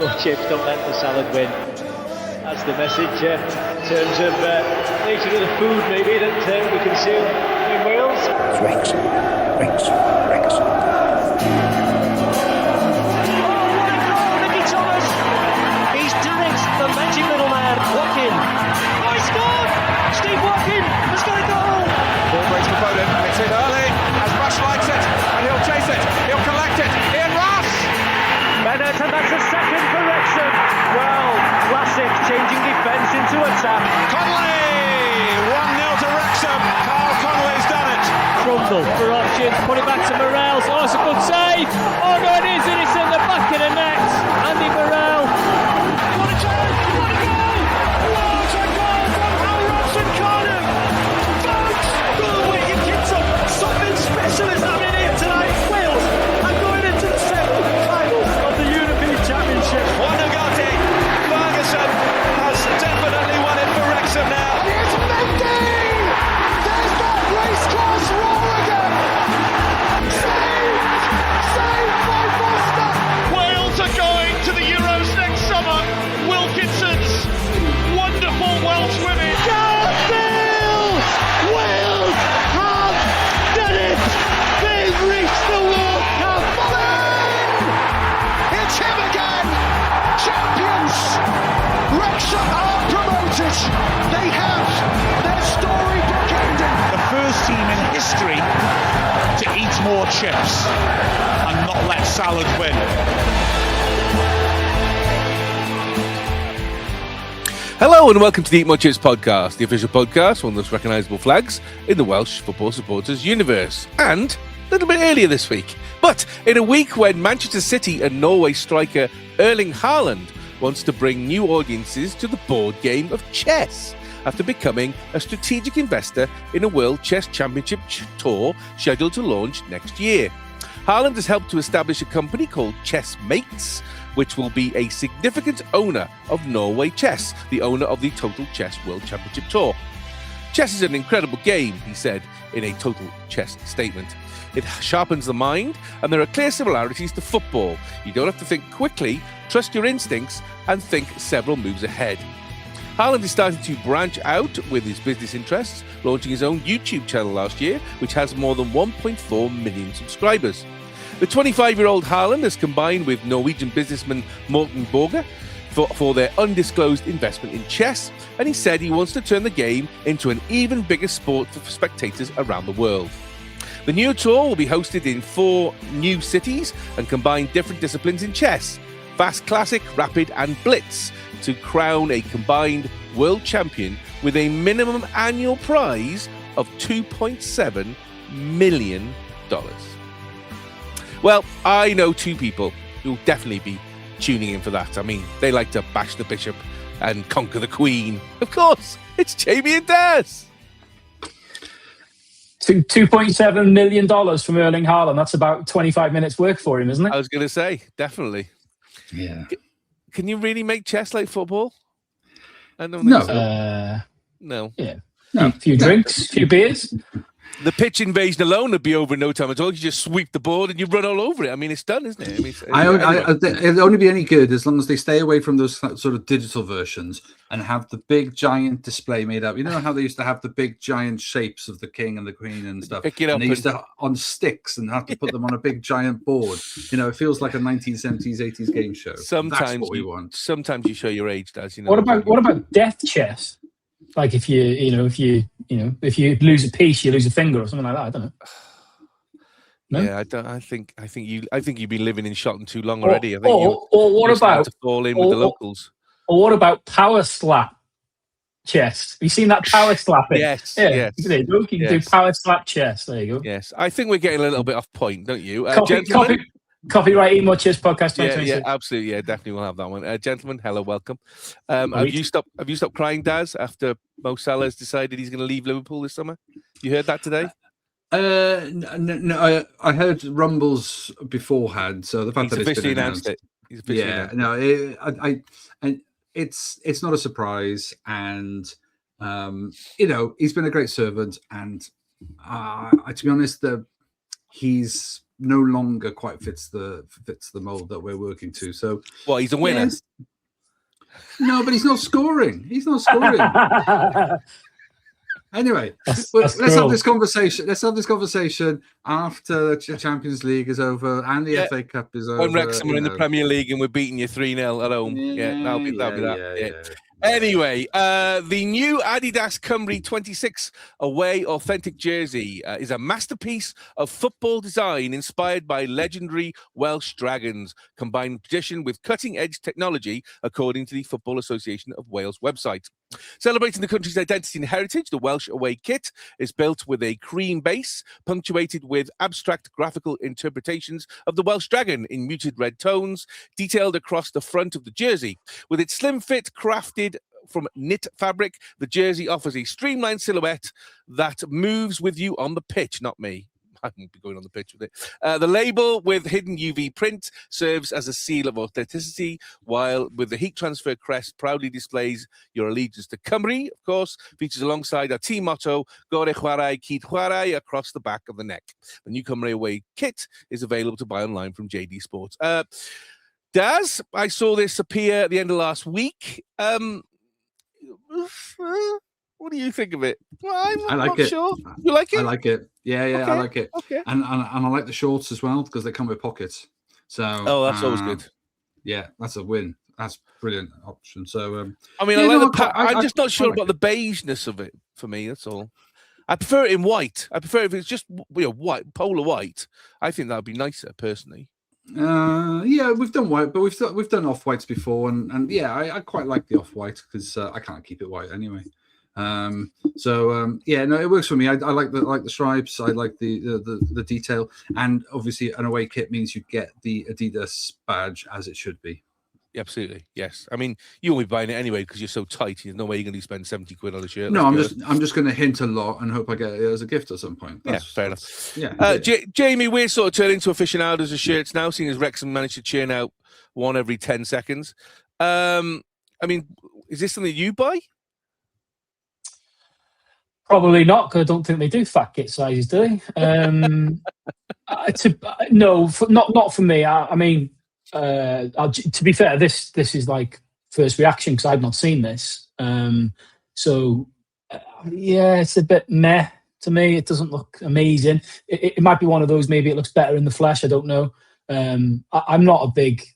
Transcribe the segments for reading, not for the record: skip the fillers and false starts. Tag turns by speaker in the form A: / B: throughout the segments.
A: More chips don't let the salad win. That's the message in terms of nature of the food maybe that we consume in Wales.
B: Wrexham.
A: He's done it, the magic little man, Watkin. Oh, he scored! Steve Watkin has got a goal!
C: Ball breaks for Bowden, it's in early, as Rush likes it, and he'll chase it, he'll collect it, Cae Ras!
A: Bennett, and that's a second for Wrexham. Well, classic, changing defence into attack.
C: Conley! 1-0 to Wrexham, Carl Conley's done it!
A: Crumble for options, put it back to Morels. Oh, it's a good save! Oh no, it is, and it's in the back of the net. Andy Morel. What a goal! What a goal! What a goal from Cae Ras and Cardiff! Folks, good wake your kids up. Something special is happening here tonight. Wales are going into the semi-finals of the European Championship.
C: Wanagati, Ferguson has definitely won it for Wrexham now.
D: And here's Mendy! There's that race-class roar again! Saved by Foster!
C: Wales are going to the Euros next summer. Wilkinson's wonderful Welsh women.
D: Wales! Wales have done it! They've reached the World Cup! It's him again! Champions! Wrexham are promoted! They have their storybook ending!
E: The first team in history to eat more chips and not let salad win.
F: Hello and welcome to the Eat More Chips podcast, the official podcast, one of the most recognisable flags in the Welsh football supporters universe. And a little bit earlier this week, but in a week when Manchester City and Norway striker Erling Haaland wants to bring new audiences to the board game of chess after becoming a strategic investor in a World Chess Championship tour scheduled to launch next year. Haaland has helped to establish a company called Chessmates, which will be a significant owner of Norway Chess, the owner of the Total Chess World Championship Tour. Chess is an incredible game, he said in a Total Chess statement. It sharpens the mind, and there are clear similarities to football. You don't have to think quickly, trust your instincts, and think several moves ahead. Haaland is starting to branch out with his business interests, launching his own YouTube channel last year, which has more than 1.4 million subscribers. The 25-year-old Haaland has combined with Norwegian businessman Morten Borge for their undisclosed investment in chess, and he said he wants to turn the game into an even bigger sport for spectators around the world. The new tour will be hosted in 4 new cities and combine different disciplines in chess: fast, classic, rapid, and blitz, to crown a combined world champion with a minimum annual prize of $2.7 million. Well, I know 2 people who'll definitely be tuning in for that. I mean, they like to bash the bishop and conquer the queen. Of course, it's Jamie and Daz.
G: $2.7 million from Erling Haaland. That's about 25 minutes work for him, isn't it?
F: I was going to say, definitely.
H: Yeah.
F: Can you really make chess like football? I don't
H: No.
F: think so. No.
G: Yeah.
H: No.
G: A few drinks, a few beers.
F: The pitch invasion alone would be over in no time at all. You just sweep the board and you run all over it. I mean, it's done, isn't it? I mean,
H: It'll only be any good as long as they stay away from those sort of digital versions and have the big giant display made up. You know how they used to have the big giant shapes of the king and the queen and stuff?
F: Pick it up
H: and they used to on sticks and have to put them on a big giant board. You know, it feels like a 1970s, 80s game show.
F: Sometimes
H: that's what we want.
F: Sometimes you show your age, Daz. You know.
G: What about death chess? Like if you lose a piece, you lose a finger or something like that. I don't know. No?
F: Yeah, I think you've been living in Shotton too long already. I think
G: what about
F: to fall in with the locals?
G: Or what about power slap chess? Have you seen that power slapping?
F: Yes.
G: Yeah.
F: Yes.
G: You can do power slap chess. There you go.
F: Yes. I think we're getting a little bit off point, don't you?
G: Copyright Eat More Chips podcast 2026.
F: Yeah, absolutely. Yeah, definitely we'll have that one. Gentlemen, hello, welcome. Have you stopped crying, Daz, after Mo Salah has decided he's going to leave Liverpool this summer? You heard that today?
H: No, I heard rumbles beforehand, so the fact that it's been announced
F: it.
H: It's not a surprise, and he's been a great servant, and to be honest, he's no longer quite fits the mold that we're working to. So,
F: well, he's a winner.
H: Yes. No, but he's not scoring. He's not scoring. Anyway, let's have this conversation. Let's have this conversation after the Champions League is over and the FA Cup is over.
F: When Wrexham are in the Premier League and we're beating you 3-0 at home. That'll be that. Anyway, the new Adidas Cymru 26 away authentic jersey is a masterpiece of football design inspired by legendary Welsh Dragons, combining tradition with cutting-edge technology, according to the Football Association of Wales website. Celebrating the country's identity and heritage, the Welsh away kit is built with a cream base, punctuated with abstract graphical interpretations of the Welsh dragon in muted red tones, detailed across the front of the jersey. With its slim fit, crafted from knit fabric, the jersey offers a streamlined silhouette that moves with you on the pitch, not me. I won't be going on the pitch with it. The label with hidden UV print serves as a seal of authenticity, while with the heat transfer crest proudly displays your allegiance to Cymru, of course, features alongside our team motto, Gore Chwarae, Cyd Chwarae, across the back of the neck. The new Cymru away kit is available to buy online from JD Sports. Daz, I saw this appear at the end of last week. What do you think of it? Well,
H: I like it.
F: Sure. You like it?
H: I like it. Yeah, okay. I like it.
F: Okay.
H: And I like the shorts as well because they come with pockets. So
F: that's always good.
H: Yeah, that's a win. That's a brilliant option. So
F: I mean, I'm just not sure about the beigeness of it for me. That's all. I prefer it in white. I prefer if it's just white, polar white. I think that would be nicer personally.
H: Yeah, we've done white, but we've done off whites before, and yeah, I quite like the off white because I can't keep it white anyway. Yeah, no, it works for me. I like the stripes. I like the detail, and obviously an away kit means you get the Adidas badge as it should be.
F: Absolutely, yes. I mean, you won't be buying it anyway because you're so tight. There's no way you're going to spend 70 quid on a shirt.
H: No, I'm just going to hint a lot and hope I get it as a gift at some point.
F: Fair enough. Yeah. Jamie, we're sort of turning to aficionados of shirts now, seeing as Wrexham managed to churn out one every 10 seconds. I mean, is this something you buy?
G: Probably not, because I don't think they do fat kit sizes, do they? Not for me. I mean, to be fair, this is like first reaction because I've not seen this. Yeah, it's a bit meh to me. It doesn't look amazing. It might be one of those. Maybe it looks better in the flesh. I don't know. I'm not a big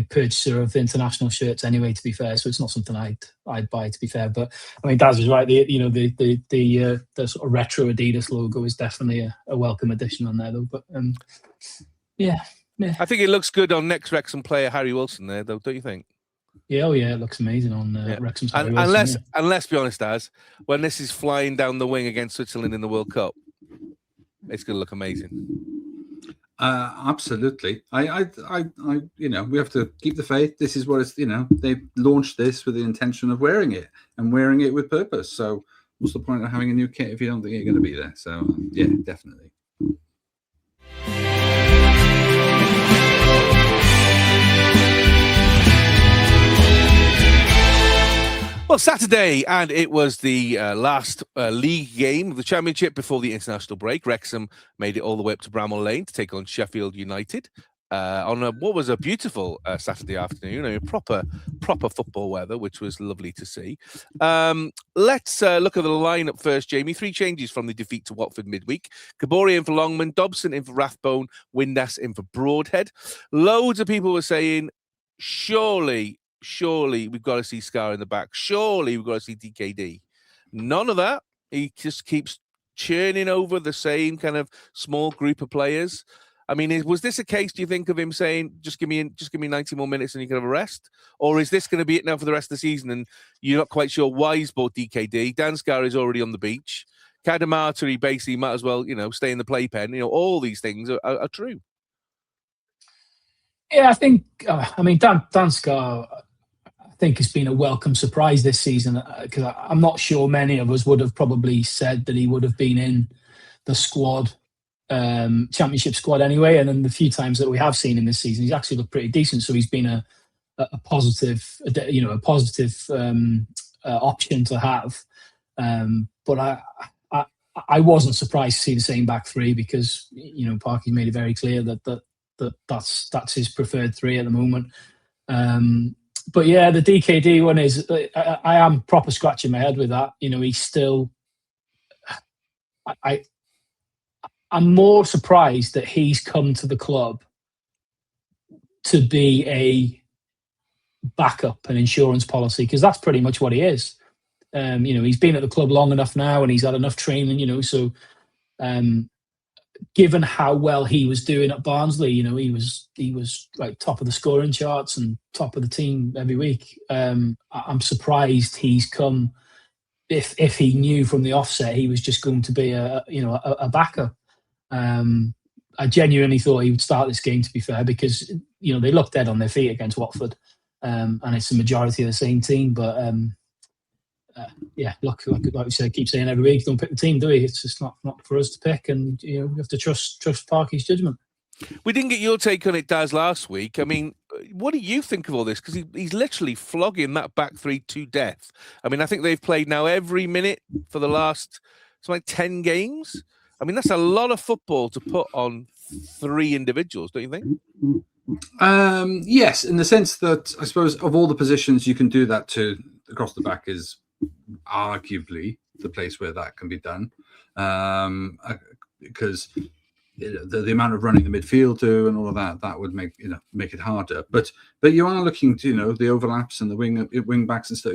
G: purchaser of international shirts anyway, to be fair. So it's not something I'd buy, to be fair. But I mean, Daz is right. The sort of retro Adidas logo is definitely a welcome addition on there, though. But yeah.
F: I think it looks good on next Wrexham player Harry Wilson there, though, don't you think?
G: Yeah, it looks amazing on Wrexham's Harry Wilson.
F: And let's be honest, Daz, when this is flying down the wing against Switzerland in the World Cup, it's going to look amazing.
H: Absolutely. We have to keep the faith. This is what it's, they launched this with the intention of wearing it and wearing it with purpose. So what's the point of having a new kit if you don't think you're going to be there? So yeah, definitely.
F: Well, Saturday, and it was the last league game of the Championship before the international break. Wrexham made it all the way up to Bramall Lane to take on Sheffield United on what was a beautiful Saturday afternoon. Proper football weather, which was lovely to see. Let's look at the lineup first, Jamie. 3 changes from the defeat to Watford midweek. Kabori in for Longman, Dobson in for Rathbone, Windass in for Broadhead. Loads of people were saying, surely we've got to see Scar in the back. Surely we've got to see DKD. None of that. He just keeps churning over the same kind of small group of players. I mean, was this a case, do you think, of him saying, just give me 90 more minutes and you can have a rest? Or is this going to be it now for the rest of the season and you're not quite sure why he's bought DKD? Dan Scar is already on the beach. Kadamata, he basically might as well, stay in the playpen. All these things are true.
G: Yeah, I think, Dan Scar, I think it's been a welcome surprise this season because I'm not sure many of us would have probably said that he would have been in the squad, championship squad anyway. And then the few times that we have seen him this season, he's actually looked pretty decent. So he's been a positive, option to have. But I wasn't surprised to see the same back three because Parky's made it very clear that's his preferred three at the moment. But yeah, the DKD one is I am proper scratching my head with that. He's still. I'm more surprised that he's come to the club to be a backup, an insurance policy, because that's pretty much what he is. He's been at the club long enough now and he's had enough training, so given how well he was doing at Barnsley, he was like top of the scoring charts and top of the team every week. I'm surprised he's come if he knew from the offset he was just going to be a backup. I genuinely thought he would start this game, to be fair, because they looked dead on their feet against Watford, and it's the majority of the same team. But look, like we said, keep saying every week, don't pick the team, do we? It's just not for us to pick, and we have to trust Parky's judgment.
F: We didn't get your take on it, Daz, last week. I mean, what do you think of all this? Because he's literally flogging that back three to death. I mean, I think they've played now every minute for the last 10 games. I mean, that's a lot of football to put on three individuals, don't you think?
H: Yes, in the sense that I suppose of all the positions you can do that to, across the back is arguably the place where that can be done, because the amount of running the midfield do and all of that would make it harder. But you are looking to the overlaps and the wing backs and stuff.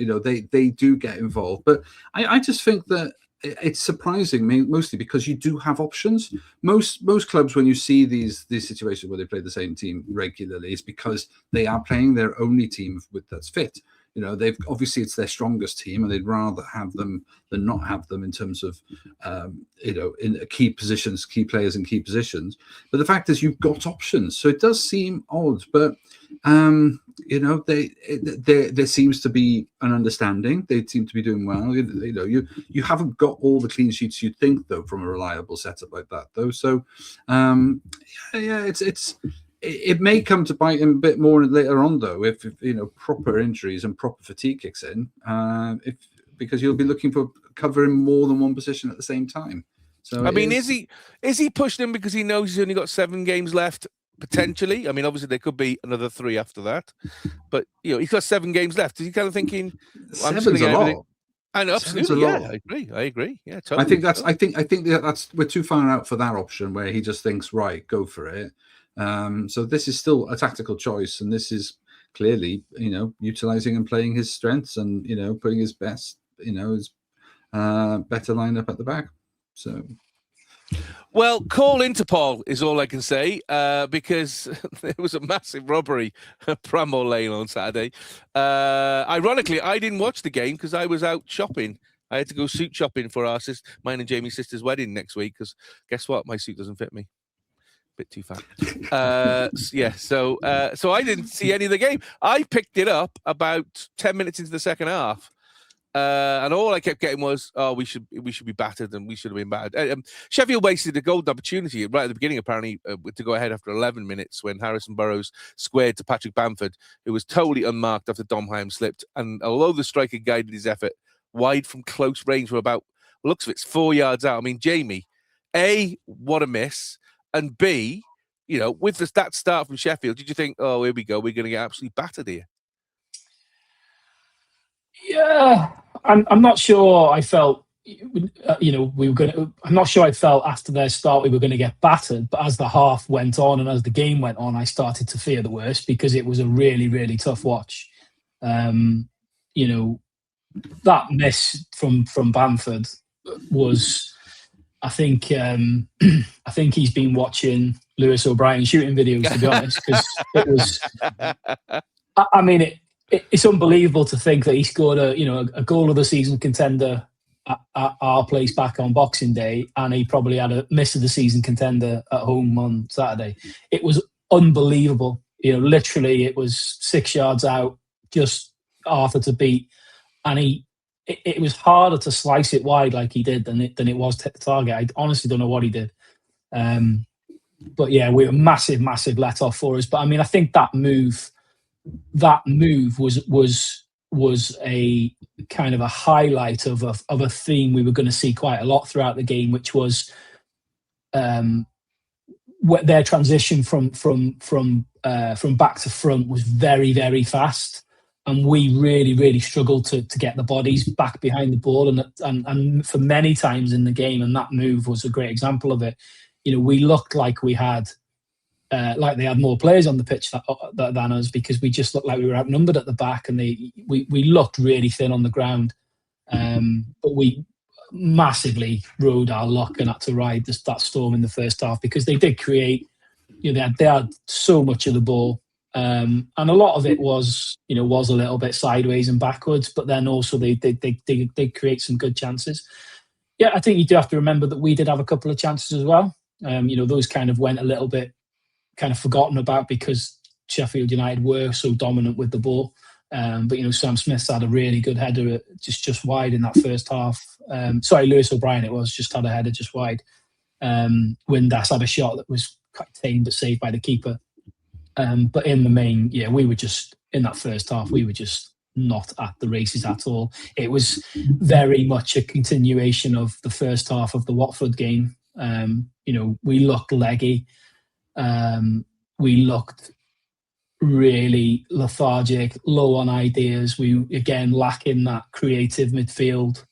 H: They do get involved. But I just think that it's surprising me mostly because you do have options. Most clubs, when you see these situations where they play the same team regularly, it's because they are playing their only team that's fit. They've obviously it's their strongest team, and they'd rather have them than not have them in terms of in key positions, key players in key positions. But the fact is, you've got options, so it does seem odd. But there seems to be an understanding. They seem to be doing well. You haven't got all the clean sheets you'd think though from a reliable setup like that though. So it may come to bite him a bit more later on, though, if proper injuries and proper fatigue kicks in. Because you'll be looking for covering more than one position at the same time. So
F: I mean, is he pushing him because he knows he's only got 7 games left potentially? I mean, obviously there could be another 3 after that, but he's got 7 games left. Is he kind of thinking,
H: "Seven's a lot"?
F: I know, absolutely. Yeah, I agree. Yeah, totally.
H: I think that's we're too far out for that option where he just thinks, right, go for it. So this is still a tactical choice, and this is clearly, utilizing and playing his strengths and, putting his best, his better lineup at the back. So,
F: well, call Interpol is all I can say, because there was a massive robbery at Bramall Lane on Saturday. Ironically, I didn't watch the game because I was out shopping. I had to go suit shopping for mine and Jamie's sister's wedding next week, because guess what? My suit doesn't fit me. Bit too fat. So I didn't see any of the game. I picked it up about 10 minutes into the second half, and all I kept getting was, we should be battered, and we should have been battered. Sheffield wasted a golden opportunity right at the beginning, apparently, to go ahead after 11 minutes when Harrison Burrows squared to Patrick Bamford, who was totally unmarked after Dom Hyam slipped. And although the striker guided his effort wide from close range from about, looks of it's 4 yards out. I mean, Jamie, A, what a miss. And B, with that start from Sheffield, did you think, oh, here we go, we're going to get absolutely battered here?
G: Yeah, I'm not sure I felt, we were going to, I'm not sure I felt after their start we were going to get battered, but as the half went on and as the game went on, I started to fear the worst because it was a really, really tough watch. That miss from Bamford was... I think he's been watching Lewis O'Brien shooting videos, to be honest, because it was. I mean, it's unbelievable to think that he scored a goal of the season contender at our place back on Boxing Day, and he probably had a miss of the season contender at home on Saturday. It was unbelievable. Literally, it was 6 yards out, just Arthur to beat, and it was harder to slice it wide like he did than it was to hit the target. I honestly don't know what he did. But yeah, we were massive let off for us. But I mean, I think that move was a kind of a highlight of a theme we were going to see quite a lot throughout the game, which was their transition from back to front was very, very fast, and we really struggled to get the bodies back behind the ball, and for many times in the game, and that move was a great example of it. We looked like we had like they had more players on the pitch than us, because we just looked like we were outnumbered at the back, and we looked really thin on the ground. But we massively rode our luck and had to ride that storm in the first half, because they did create. They had so much of the ball, and a lot of it was a little bit sideways and backwards. But then also they create some good chances. Yeah, I think you do have to remember that we did have a couple of chances as well. Those kind of went a little bit kind of forgotten about because Sheffield United were so dominant with the ball. But Sam Smith's had a really good header just wide in that first half. Lewis O'Brien just had a header just wide. Windass had a shot that was quite tame but saved by the keeper. But in the main, we were just, in that first half, we were just not at the races at all. It was very much a continuation of the first half of the Watford game. We looked leggy. We looked really lethargic, low on ideas. We again lacking that creative midfield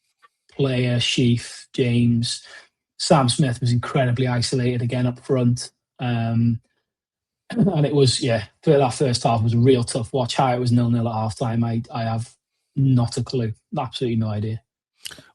G: player. Sheaf, James, Sam Smith was incredibly isolated again up front, and it was for that first half was a real tough watch. How it was 0-0 at half time, I have not a clue, absolutely no idea.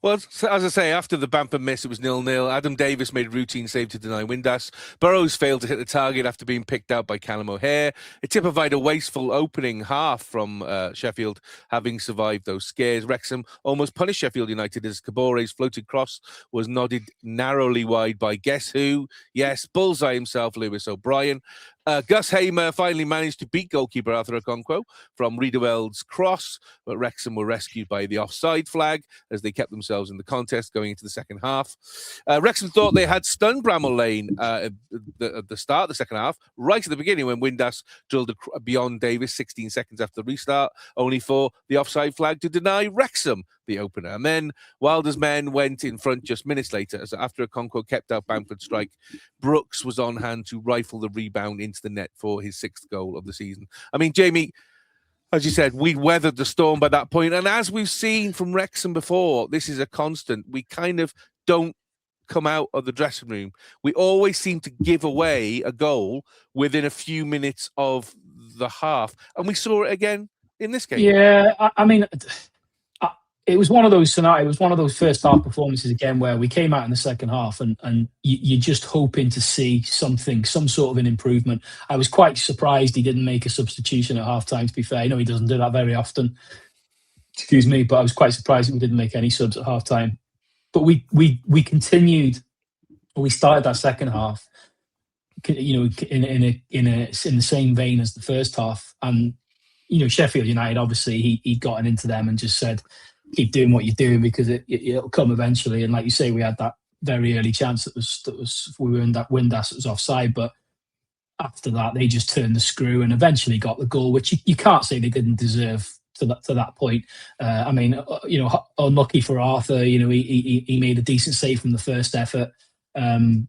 F: Well, as I say, after the Bamford miss, it was 0-0. Adam Davis made a routine save to deny Windass. Burrows failed to hit the target after being picked out by Callum O'Hare. It typified a wasteful opening half from Sheffield, having survived those scares. Wrexham almost punished Sheffield United as Cabore's floated cross was nodded narrowly wide by guess who? Yes, bullseye himself, Lewis O'Brien. Gus Hamer finally managed to beat goalkeeper Arthur Okonkwo from Riedewald's cross, but Wrexham were rescued by the offside flag as they kept themselves in the contest going into the second half. Wrexham thought they had stunned Bramall Lane at the start of the second half, right at the beginning when Windass drilled beyond Davis 16 seconds after the restart, only for the offside flag to deny Wrexham the opener. And then Wilder's men went in front just minutes later, as after Okonkwo kept out Bamford's strike, Brooks was on hand to rifle the rebound into the net for his 6th goal of the season. I mean, Jamie, as you said, we weathered the storm by that point. And as we've seen from Wrexham before, this is a constant. We kind of don't come out of the dressing room. We always seem to give away a goal within a few minutes of the half. And we saw it again in this game.
G: Yeah, I mean, it was one of those scenarios. It was one of those first half performances again where we came out in the second half and you're just hoping to see some sort of an improvement. I was quite surprised he didn't make a substitution at half time, to be fair. I know he doesn't do that very often. Excuse me, but I was quite surprised that we didn't make any subs at half time. But we continued. We started that second half, in the same vein as the first half. And Sheffield United, obviously, he'd gotten into them and just said, keep doing what you're doing because it'll come eventually. And like you say, we had that very early chance that was we were in that Windass that was offside, but after that they just turned the screw and eventually got the goal, which you can't say they didn't deserve to that point. I mean, unlucky for Arthur. He made a decent save from the first effort, and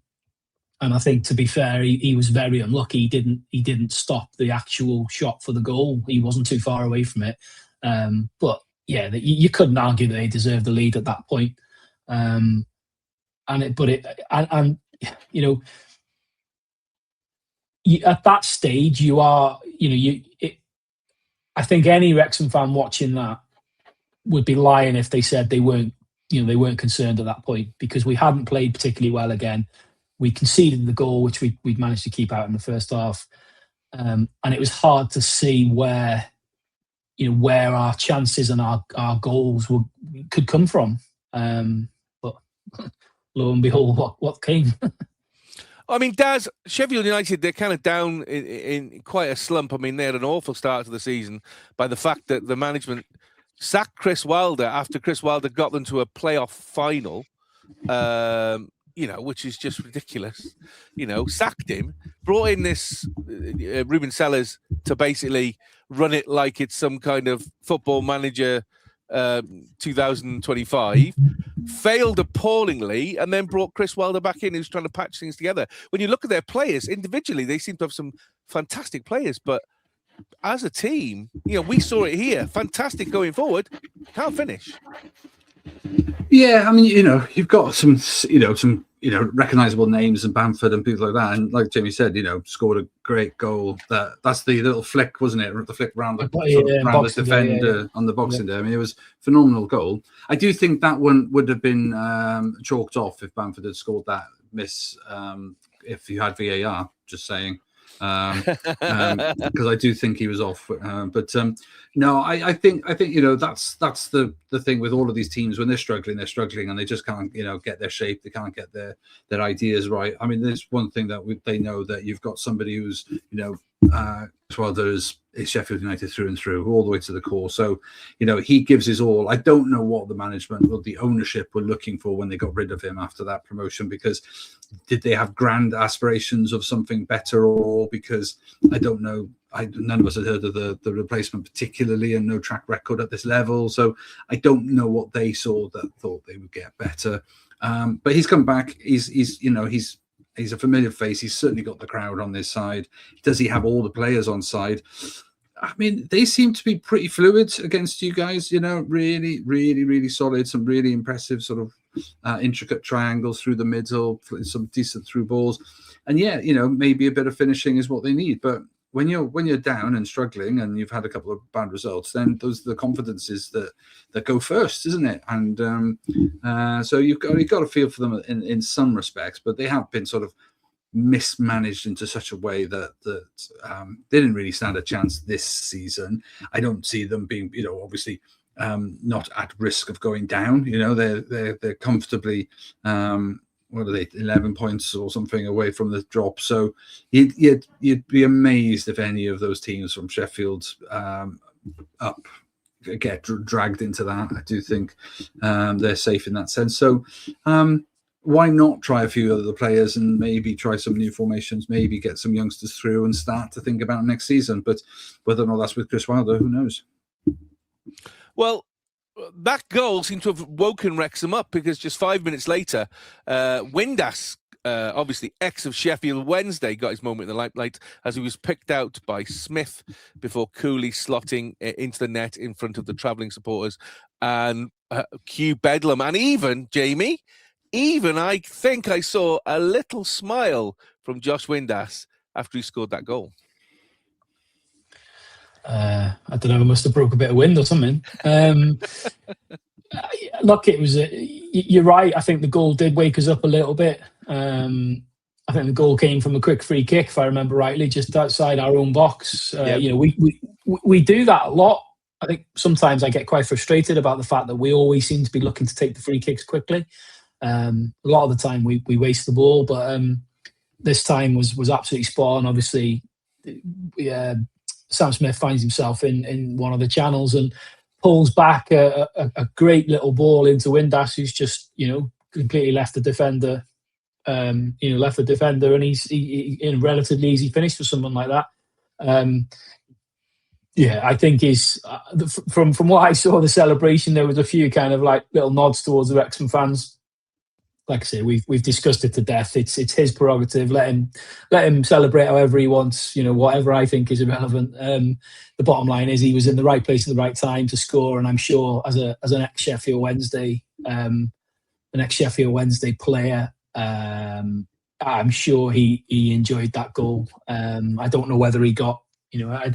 G: I think, to be fair, he was very unlucky. He didn't stop the actual shot for the goal. He wasn't too far away from it, but. Yeah, you couldn't argue that they deserved the lead at that point, at that stage you are, I think any Wrexham fan watching that would be lying if they said they weren't concerned at that point, because we hadn't played particularly well again. We conceded the goal, which we'd managed to keep out in the first half, and it was hard to see where our chances and our goals could come from. But lo and behold, what came?
F: I mean, Daz, Sheffield United, they're kind of down in quite a slump. I mean, they had an awful start to the season by the fact that the management sacked Chris Wilder after Chris Wilder got them to a playoff final, which is just ridiculous. Sacked him, brought in this Ruben Sellers to basically run it like it's some kind of football manager 2025, failed appallingly, and then brought Chris Wilder back in, who's trying to patch things together. When you look at their players individually, they seem to have some fantastic players, but as a team, we saw it here. Fantastic going forward, can't finish.
H: Yeah, I mean, you've got some recognizable names in Bamford and people like that, and like Jamie said, scored a great goal. That's the little flick, wasn't it? The flick round the defender on the Boxing Day. I mean, it was a phenomenal goal. I do think that one would have been chalked off if Bamford had scored that miss. If you had VAR, just saying. Because I do think he was off, no, I think that's the thing with all of these teams. When they're struggling and they just can't get their shape, they can't get their ideas right. I mean, there's one thing that they know, that you've got somebody who's is Sheffield United through and through, all the way to the core. So he gives his all. I don't know what the management or the ownership were looking for when they got rid of him after that promotion, because did they have grand aspirations of something better, or because I don't know. None of us had heard of the replacement particularly, and no track record at this level. So I don't know what they saw that thought they would get better. But he's come back. He's a familiar face. He's certainly got the crowd on this side. Does he have all the players on side? I mean, they seem to be pretty fluid against you guys. Really, really, really solid. Some really impressive sort of intricate triangles through the middle, some decent through balls, and maybe a bit of finishing is what they need. But when you're down and struggling and you've had a couple of bad results, then those are the confidences that go first, isn't it? And so you've got to feel for them in some respects, but they have been sort of mismanaged into such a way that they didn't really stand a chance this season. I don't see them being, obviously not at risk of going down. They're comfortably. What are they, 11 points or something away from the drop? So you'd be amazed if any of those teams from Sheffield up get dragged into that. I do think they're safe in that sense. So why not try a few other players and maybe try some new formations, maybe get some youngsters through and start to think about next season? But whether or not that's with Chris Wilder, who knows?
F: Well, that goal seemed to have woken Wrexham up, because just 5 minutes later, Windass, obviously ex of Sheffield Wednesday, got his moment in the limelight as he was picked out by Smith before coolly slotting into the net in front of the travelling supporters and cue bedlam. And even, Jamie, I think I saw a little smile from Josh Windass after he scored that goal.
G: I don't know, I must have broke a bit of wind or something. Look, it was you're right. I think the goal did wake us up a little bit. I think the goal came from a quick free kick, if I remember rightly, just outside our own box. We do that a lot. I think sometimes I get quite frustrated about the fact that we always seem to be looking to take the free kicks quickly. A lot of the time we waste the ball, but this time was absolutely spot on. Obviously, Sam Smith finds himself in one of the channels and pulls back a great little ball into Windass, who's just completely left the defender. And he's in a relatively easy finish for someone like that. I think from what I saw the celebration, there was a few kind of like little nods towards the Wrexham fans. Like I say, we've discussed it to death. It's his prerogative. Let him celebrate however he wants. Whatever I think is irrelevant. The bottom line is he was in the right place at the right time to score, and I'm sure as an ex Sheffield Wednesday player, I'm sure he enjoyed that goal. I don't know whether he got. I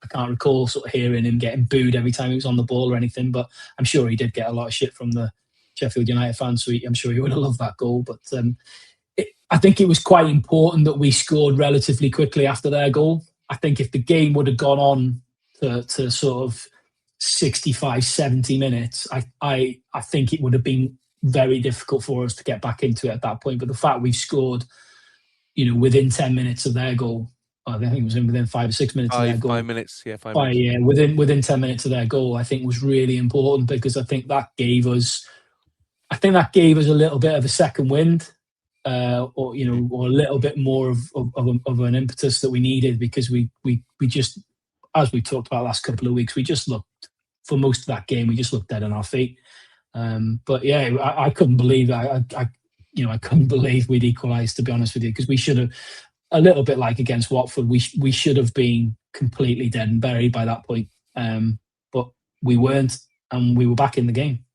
G: can't recall sort of hearing him getting booed every time he was on the ball or anything, but I'm sure he did get a lot of shit from the Sheffield United fans, so I'm sure he would have loved that goal. But I think it was quite important that we scored relatively quickly after their goal. I think if the game would have gone on to sort of 65, 70 minutes, I think it would have been very difficult for us to get back into it at that point. But the fact we've scored, within 10 minutes of their goal, I think it was within 5 or 6 minutes of their goal.
F: 5 minutes, yeah, 5 minutes.
G: Yeah, within 10 minutes of their goal, I think was really important, because I think that gave us a little bit of a second wind, or a little bit more of an impetus that we needed, because we just, as we talked about last couple of weeks, we just looked for most of that game, we just looked dead on our feet. But yeah, I couldn't believe I couldn't believe we'd equalised, to be honest with you, because we should have, a little bit like against Watford, we should have been completely dead and buried by that point. But we weren't, and we were back in the game.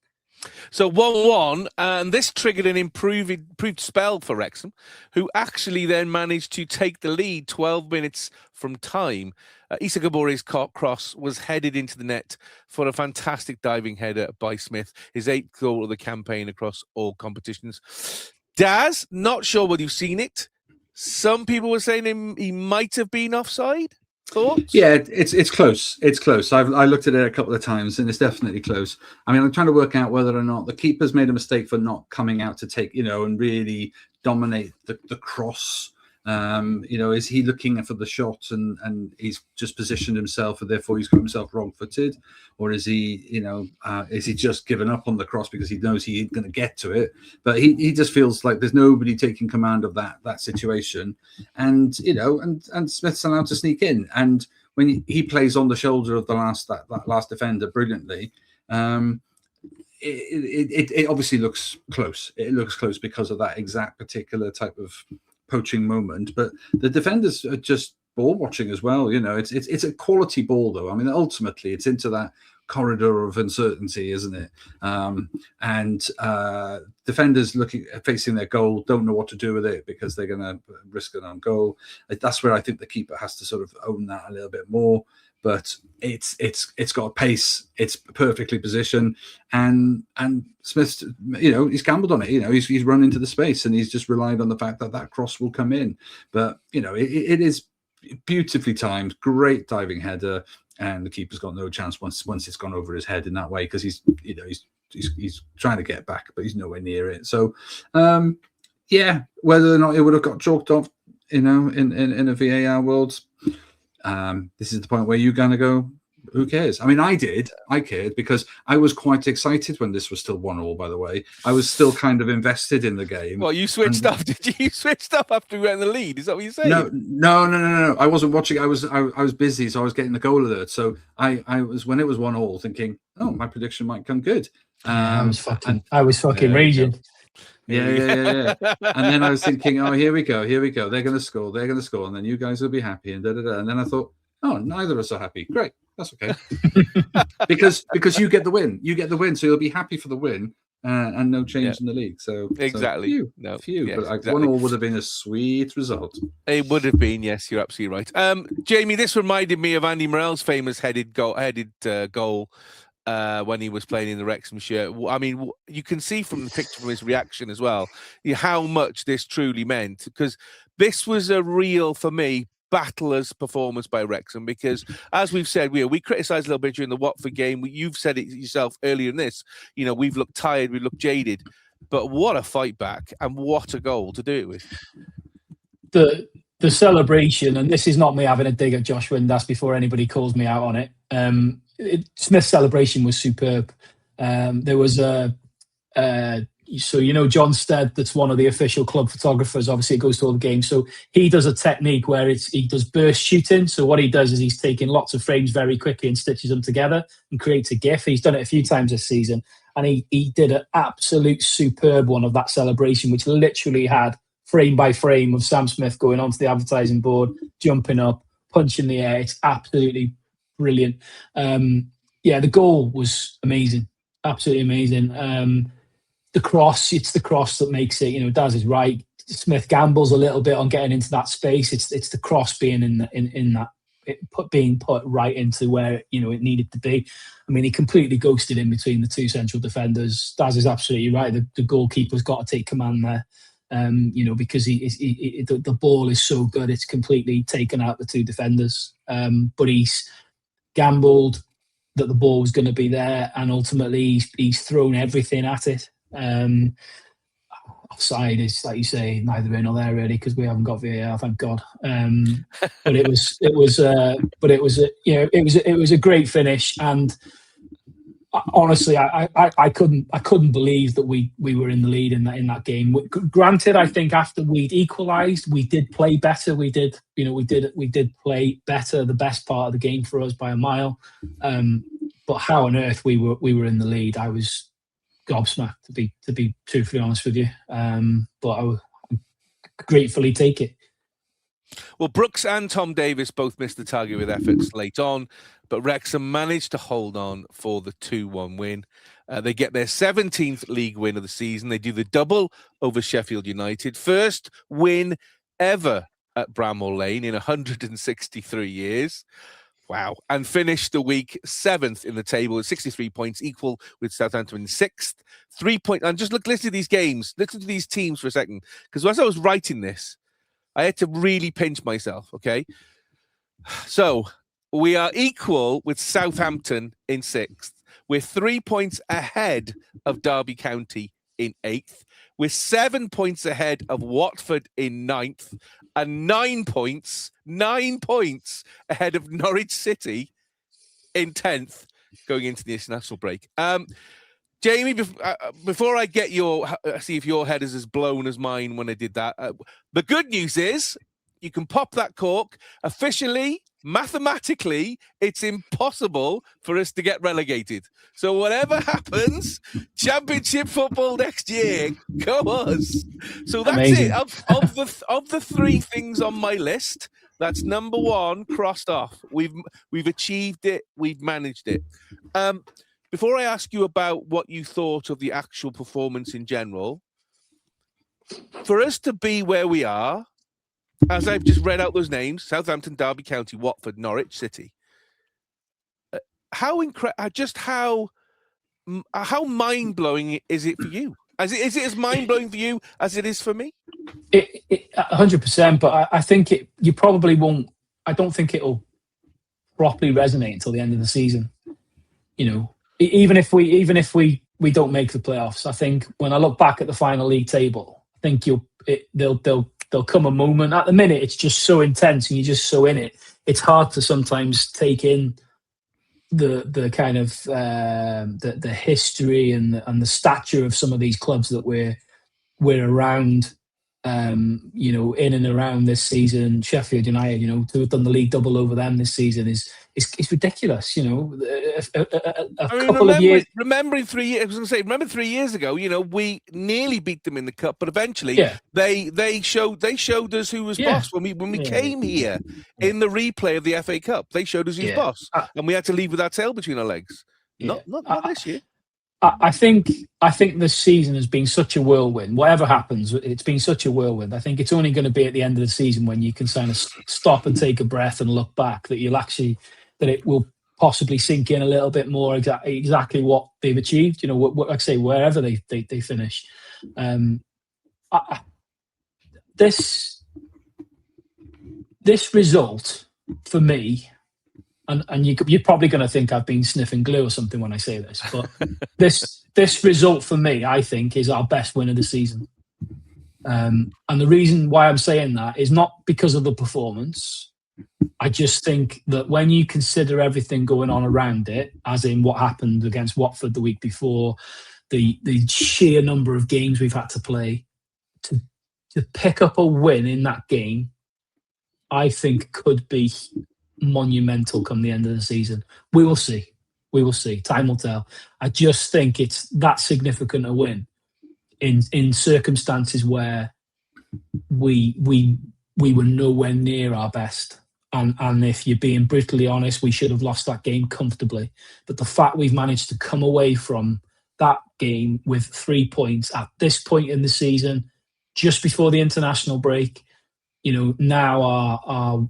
F: So 1-1, and this triggered an improved spell for Wrexham, who actually then managed to take the lead 12 minutes from time. Issa Gabore's cross was headed into the net for a fantastic diving header by Smith, his 8th goal of the campaign across all competitions. Daz, not sure whether you've seen it. Some people were saying he might have been offside. Thoughts?
H: Yeah, it's close. It's close. I looked at it a couple of times, and it's definitely close. I mean, I'm trying to work out whether or not the keeper's made a mistake for not coming out to take, and really dominate the cross. Is he looking for the shot and he's just positioned himself, and therefore he's got himself wrong-footed, or is he just given up on the cross because he knows he ain't going to get to it? But he just feels like there's nobody taking command of that situation, and Smith's allowed to sneak in, and when he plays on the shoulder of that last defender brilliantly. It obviously looks close. It looks close because of that exact particular type of poaching moment, but the defenders are just ball watching as well. It's a quality ball, though. I mean, ultimately, it's into that corridor of uncertainty, isn't it? And defenders facing their goal don't know what to do with it because they're going to risk an own goal. That's where I think the keeper has to sort of own that a little bit more. But it's got pace. It's perfectly positioned, and Smith's, he's gambled on it. He's run into the space, and he's just relied on the fact that cross will come in. But it is beautifully timed, great diving header, and the keeper's got no chance once it's gone over his head in that way, because he's trying to get back, but he's nowhere near it. So whether or not it would have got chalked off, in a VAR world. This is the point where you're going to go, who cares? I mean, I cared because I was quite excited when this was still 1-1, by the way. I was still kind of invested in the game.
F: Well, you switched off, did you? You switched off after we went in the lead? Is that what you're saying?
H: No. I wasn't watching. I was busy, so I was getting the goal alert. So I was, when it was 1-1, thinking, oh, my prediction might come good.
G: I was fucking raging.
H: Yeah. And then I was thinking, oh, here we go. They're going to score. And then you guys will be happy. And And then I thought, oh, neither of us are happy. Great. That's okay. because you get the win. So you'll be happy for the win and no change in the league. So
F: exactly.
H: Few. But 1-1 would have been a sweet result.
F: It would have been. Yes, you're absolutely right. Jamie, this reminded me of Andy Morell's famous headed goal. When he was playing in the Wrexham shirt. I mean, you can see from the picture, from his reaction as well, how much this truly meant, because this was a real, for me, battler's performance by Wrexham, because as we've said, we criticised a little bit during the Watford game. You've said it yourself earlier in this, we've looked tired, we looked jaded, but what a fight back and what a goal to do it with.
G: The celebration, and this is not me having a dig at Josh Windass before anybody calls me out on it. Smith's celebration was superb. There was John Stead, that's one of the official club photographers. Obviously, it goes to all the games. So he does a technique where he does burst shooting. So what he does is he's taking lots of frames very quickly and stitches them together and creates a GIF. He's done it a few times this season, and he did an absolute superb one of that celebration, which literally had frame by frame of Sam Smith going onto the advertising board, jumping up, punching the air. It's absolutely brilliant. The goal was amazing, absolutely amazing. The cross, it's the cross that makes it. Daz is right. Smith gambles a little bit on getting into that space. It's the cross being being put right into where it needed to be. I mean, he completely ghosted in between the two central defenders. Daz is absolutely right. The goalkeeper's got to take command there. Because the ball is so good, it's completely taken out the two defenders. But he's gambled that the ball was going to be there, and ultimately he's thrown everything at it. Offside is, like you say, neither here nor there really, because we haven't got VAR, thank God. But it was a great finish, and honestly, I couldn't believe that we were in the lead in that game. Granted, I think after we'd equalised, we did play better. We did play better, the best part of the game for us by a mile. But how on earth we were in the lead, I was gobsmacked, to be truthfully honest with you. But I would gratefully take it.
F: Well, Brooks and Tom Davis both missed the target with efforts late on, but Wrexham managed to hold on for the 2-1 win. They get their 17th league win of the season. They do the double over Sheffield United. First win ever at Bramall Lane in 163 years. Wow. And finished the week 7th in the table with 63 points, equal with Southampton in 6th. 3 points. And just listen to these games. Listen to these teams for a second. Because as I was writing this, I had to really pinch myself, okay? So we are equal with Southampton in 6th. We're 3 points ahead of Derby County in 8th. We're 7 points ahead of Watford in 9th. And 9 points ahead of Norwich City in 10th going into the international break. Jamie, before I get see if your head is as blown as mine when I did that, the good news is you can pop that cork. Officially, mathematically, it's impossible for us to get relegated. So whatever happens, Championship football next year, go us. So that's
G: amazing.
F: It. Of the 3 things on my list, that's number 1 crossed off. We've achieved it. We've managed it. Before I ask you about what you thought of the actual performance in general, for us to be where we are, as I've just read out those names, Southampton, Derby County, Watford, Norwich City, how mind-blowing is it for you? Is it as mind-blowing for you as it is for me?
G: 100%, but I think you probably won't. I don't think it'll properly resonate until the end of the season. You know, even if we don't make the playoffs, I think when I look back at the final league table, I think there'll come a moment. At the minute, it's just so intense and you're just so in it. It's hard to sometimes take in the kind of the history and the stature of some of these clubs that we're around. You know, in and around this season, Sheffield United, you know, to have done the league double over them this season is ridiculous. You know, couple of years.
F: Remembering 3 years, I was going to say, remember 3 years ago, you know, we nearly beat them in the cup, but eventually they showed us who was boss when we came here in the replay of the FA Cup. They showed us who's boss, and we had to leave with our tail between our legs. Not this year.
G: I think this season has been such a whirlwind. Whatever happens, it's been such a whirlwind. I think it's only going to be at the end of the season when you can kind of stop and take a breath and look back that it will possibly sink in a little bit more exactly what they've achieved. You know, like I say, wherever they finish. This result for me. And you're probably going to think I've been sniffing glue or something when I say this, but this result for me, I think, is our best win of the season. And the reason why I'm saying that is not because of the performance. I just think that when you consider everything going on around it, as in what happened against Watford the week before, the sheer number of games we've had to play, to pick up a win in that game, I think could be monumental come the end of the season. We will see. Time will tell. I just think it's that significant a win in circumstances where we were nowhere near our best. And if you're being brutally honest, we should have lost that game comfortably. But the fact we've managed to come away from that game with 3 points at this point in the season, just before the international break, you know, now our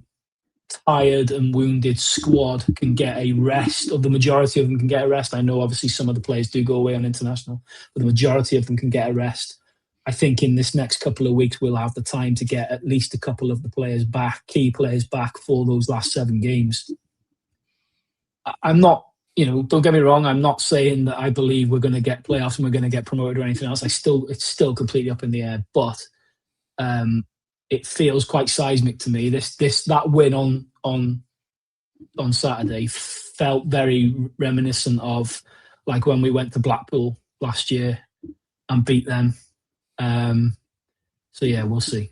G: tired and wounded squad can get a rest, or the majority of them can get a rest. I know obviously some of the players do go away on international, but the majority of them can get a rest. I think in this next couple of weeks, we'll have the time to get at least a couple of the players back, key players back for those last 7 games. I'm not, you know, don't get me wrong, I'm not saying that I believe we're going to get playoffs and we're going to get promoted or anything else. It's still completely up in the air, but it feels quite seismic to me. That win on Saturday felt very reminiscent of like when we went to Blackpool last year and beat them. So yeah, we'll see.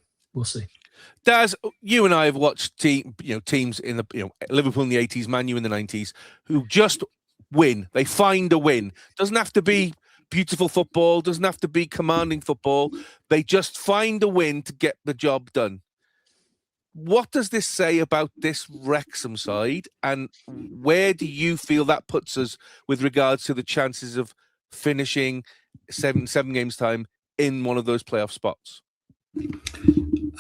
F: Daz, you and I have watched teams in the Liverpool in the 80s, Man U in the 90s, who just win. They find a win. Doesn't have to be beautiful football. Doesn't have to be commanding football. They just find a win to get the job done. What does this say about this Wrexham side, and where do you feel that puts us with regards to the chances of finishing seven games time in one of those playoff spots?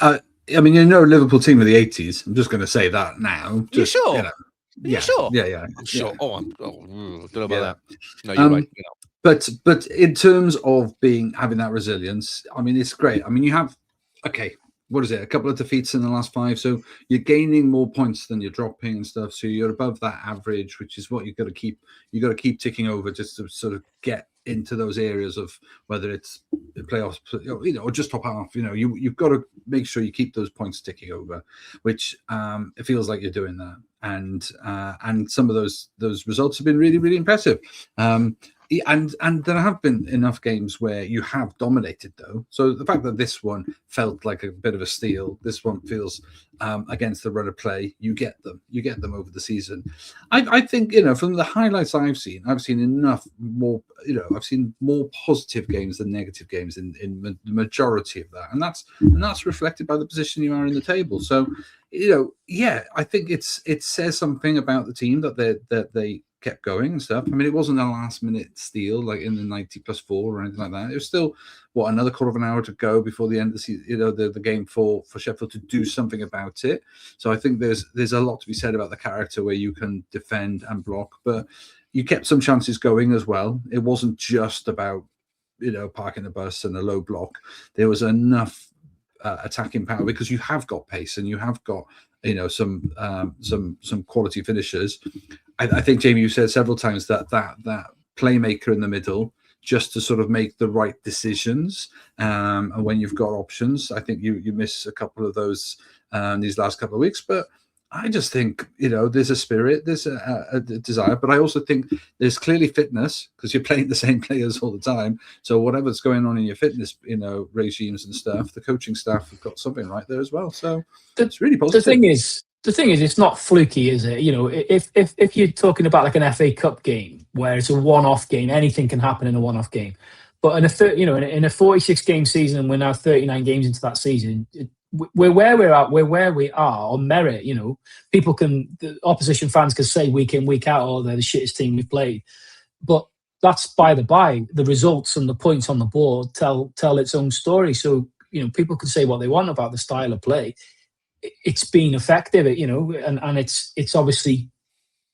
H: I mean, you're no Liverpool team of the 80s. I'm just going to say that now.
F: You sure?
H: Are
F: you sure?
H: Yeah.
F: I'm sure.
H: Yeah.
F: Don't know about that. No, you're right. You know.
H: But in terms of having that resilience, I mean, it's great. I mean, you have what is it? A couple of defeats in the last 5, so you're gaining more points than you're dropping and stuff. So you're above that average, which is what you've got to keep. You got to keep ticking over just to sort of get into those areas of whether it's the playoffs, or just top half. You've got to make sure you keep those points ticking over, which it feels like you're doing that. And some of those results have been really, really impressive. And there have been enough games where you have dominated, though. So the fact that this one felt like a bit of a steal, this one feels against the run of play. You get them over the season. I think from the highlights I've seen enough more. I've seen more positive games than negative games in the majority of that, and that's reflected by the position you are in the table. So I think it says something about the team that they kept going and stuff. I mean, it wasn't a last minute steal like in the 90+4 or anything like that. It was still another quarter of an hour to go before the end of the season, the game for Sheffield to do something about it. So I think there's a lot to be said about the character where you can defend and block, but you kept some chances going as well. It wasn't just about parking the bus and a low block. There was enough attacking power because you have got pace and you have got some quality finishers. I think, Jamie, you said several times that playmaker in the middle, just to sort of make the right decisions. And when you've got options, I think you miss a couple of those these last couple of weeks. But I just think, there's a spirit, there's a desire, but I also think there's clearly fitness because you're playing the same players all the time. So whatever's going on in your fitness, regimes and stuff, the coaching staff have got something right there as well. So it's really positive.
G: The thing is, it's not fluky, is it? If you're talking about like an FA Cup game where it's a one-off game, anything can happen in a one-off game. But in a 46-game season, and we're now 39 games into that season, we're where we are on merit. The opposition fans can say week in, week out, they're the shittest team we've played. But that's by the by. The results and the points on the board tell its own story. So people can say what they want about the style of play. It's been effective, and it's obviously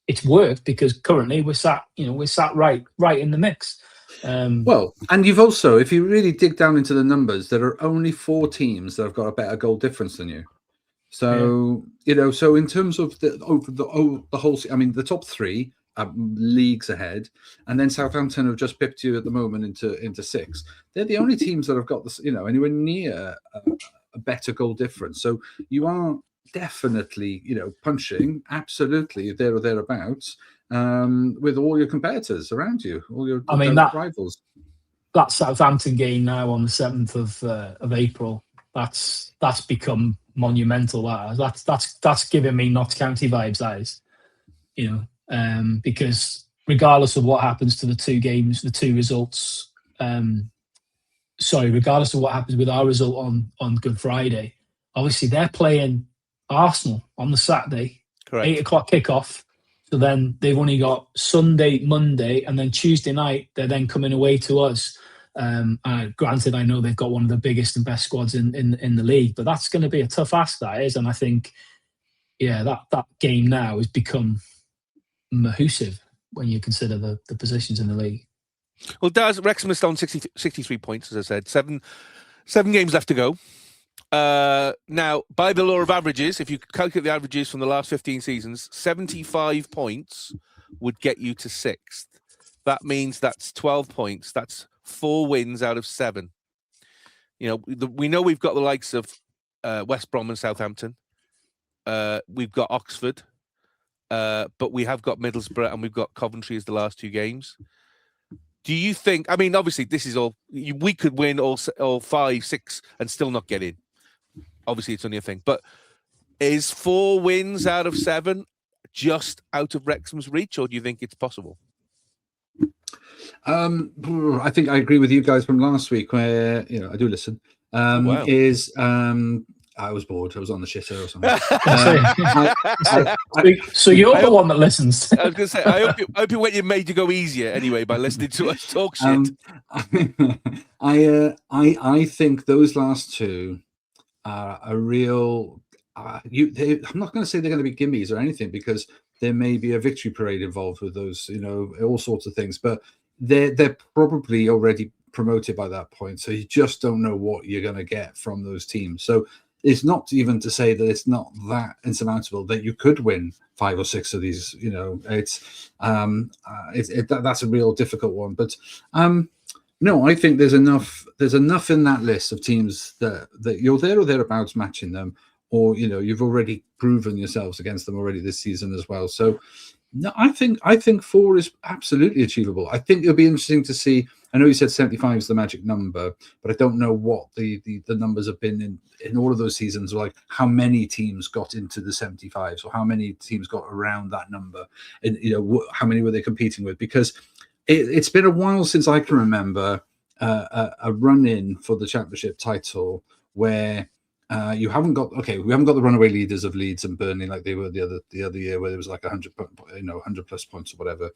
G: it's worked because currently we're sat right in the mix.
H: Well, and you've also, if you really dig down into the numbers, there are only 4 teams that have got a better goal difference than you. So so in terms of the whole, I mean, the top 3 are leagues ahead, and then Southampton have just pipped you at the moment into 6th. They're the only teams that have got this, anywhere near a better goal difference. So you are definitely, punching absolutely there or thereabouts with all your competitors around you, all your rivals.
G: That Southampton game now on the 7th of April, that's become monumental. That's giving me Notts County vibes. That is, because regardless of what happens to the 2 games, the 2 results. Regardless of what happens with our result on Good Friday, obviously they're playing Arsenal on the Saturday,
F: correct,
G: 8 o'clock kickoff. So then they've only got Sunday, Monday, and then Tuesday night they're then coming away to us. Granted, I know they've got one of the biggest and best squads in the league, but that's going to be a tough ask, that is. And I think, that game now has become massive when you consider the positions in the league.
F: Well, Wrexham is still on 63 points, as I said. Seven games left to go. Now, by the law of averages, if you calculate the averages from the last 15 seasons, 75 points would get you to 6th. That means that's 12 points. That's 4 wins out of 7. We know we've got the likes of West Brom and Southampton. We've got Oxford, but we have got Middlesbrough and we've got Coventry as the last 2 games. Do you think? I mean, obviously, this is all. We could win all 5, 6, and still not get in. Obviously, it's only a thing. But is 4 wins out of 7 just out of Wrexham's reach, or do you think it's possible?
H: I think I agree with you guys from last week, where I do listen.
F: Wow.
H: I was bored. I was on the shitter or something.
G: So you're the one that listens.
F: I was going to say, I hope it made you go easier anyway by listening to us talk shit.
H: I think those last two are a real. I'm not going to say they're going to be gimmies or anything, because there may be a victory parade involved with those, all sorts of things. But they're probably already promoted by that point, so you just don't know what you're going to get from those teams. So it's not even to say that it's not that insurmountable that you could win 5 or 6 of these. That's a real difficult one. But no, I think there's enough in that list of teams that you're there or thereabouts matching them, or you've already proven yourselves against them already this season as well. So no, I think 4 is absolutely achievable. I think it'll be interesting to see. I know you said 75 is the magic number, but I don't know what the numbers have been in all of those seasons, like how many teams got into the 75s or how many teams got around that number, and how many were they competing with? Because it's been a while since I can remember a run-in for the championship title where we haven't got the runaway leaders of Leeds and Burnley like they were the other year, where there was like 100 plus points or whatever.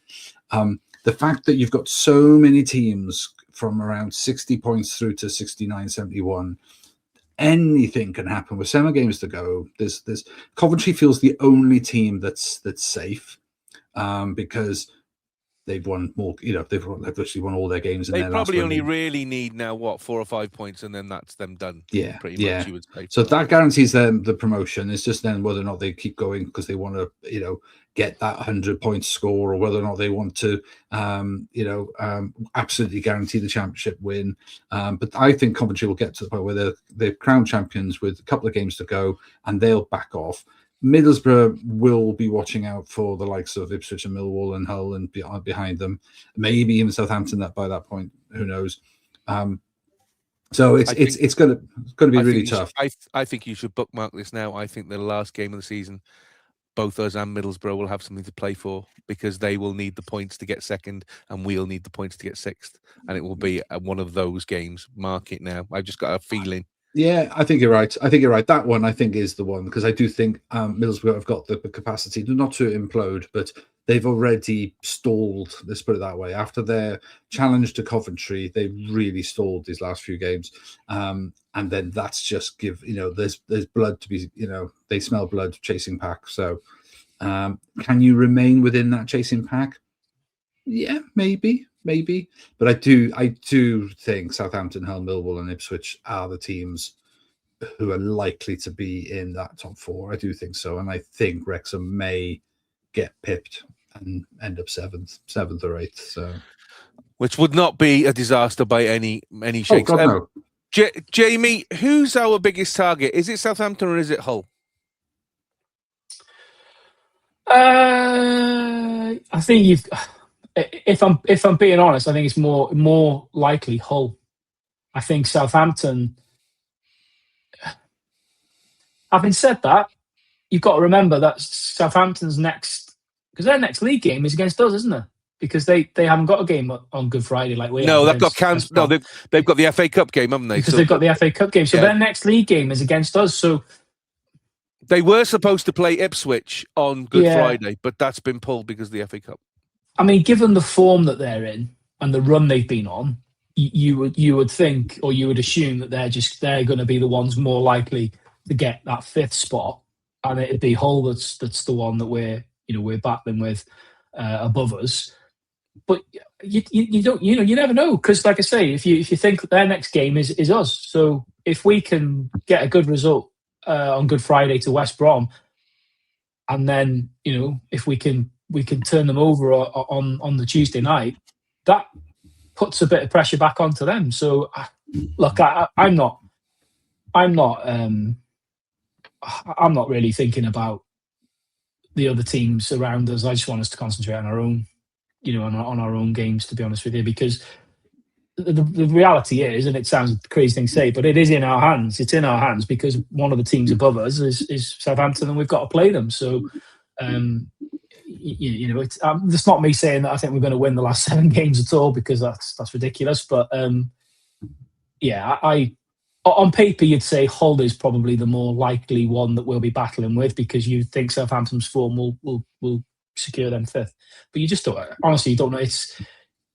H: The fact that you've got so many teams from around 60 points through to 69, 71, anything can happen with 7 games to go. There's Coventry feels the only team that's safe, because they've won more. They've virtually won all their games.
F: They probably only really need now 4 or 5 points, and then that's them done.
H: Yeah,
F: pretty much. You would say.
H: So that guarantees them the promotion. It's just then whether or not they keep going because they want to, get that 100-point score, or whether or not they want to, absolutely guarantee the championship win. But I think Coventry will get to the point where they're crowned champions with a couple of games to go, and they'll back off. Middlesbrough will be watching out for the likes of Ipswich and Millwall and Hull and behind them. Maybe even Southampton by that point. Who knows? So it's going to be really tough.
F: I think you should bookmark this now. I think the last game of the season, both us and Middlesbrough will have something to play for, because they will need the points to get second and we'll need the points to get sixth. And it will be one of those games. Mark it now. I've just got a feeling.
H: Yeah, I think you're right. That one, I think, is the one, because I do think Middlesbrough have got the capacity not to implode, but they've already stalled. Let's put it that way. After their challenge to Coventry, they really stalled these last few games, and then that's just there's blood to be. They smell blood chasing pack. So, can you remain within that chasing pack? Yeah, maybe. But I do think Southampton, Hull, Millwall and Ipswich are the teams who are likely to be in that top 4. I do think so. And I think Wrexham may get pipped and end up seventh or eighth. So,
F: which would not be a disaster by any shakes.
H: Oh, God, no.
F: Jamie, who's our biggest target? Is it Southampton or is it Hull?
G: I think if I'm being honest, I think it's more likely Hull. I think Southampton. Having said that, you've got to remember that Southampton's because their next league game is against us, isn't it? Because they haven't got a game on Good Friday like we have.
F: No, they've got the FA Cup game, haven't they?
G: Because they've got the FA Cup game. So their next league game is against us. So
F: they were supposed to play Ipswich on Good Friday, but that's been pulled because of the FA Cup.
G: I mean, given the form that they're in and the run they've been on, you would think, or you would assume that they're going to be the ones more likely to get that 5th spot, and it'd be Hull that's the one that we're battling with above us. But you don't you never know, because like I say, if you think that their next game is us, so if we can get a good result on Good Friday to West Brom, and then if we can turn them over on the Tuesday night, that puts a bit of pressure back onto them. So, look, I'm not really thinking about the other teams around us. I just want us to concentrate on our own, on our own games, to be honest with you, because the reality is, and it sounds a crazy thing to say, but it is in our hands. It's in our hands because one of the teams above us is Southampton, and we've got to play them. So, you know, it's not me saying that I think we're going to win the last 7 games at all, because that's ridiculous. But yeah, I on paper you'd say Hull is probably the more likely one that we'll be battling with, because you think Southampton's form will secure them 5th. But you just don't, honestly, you don't know.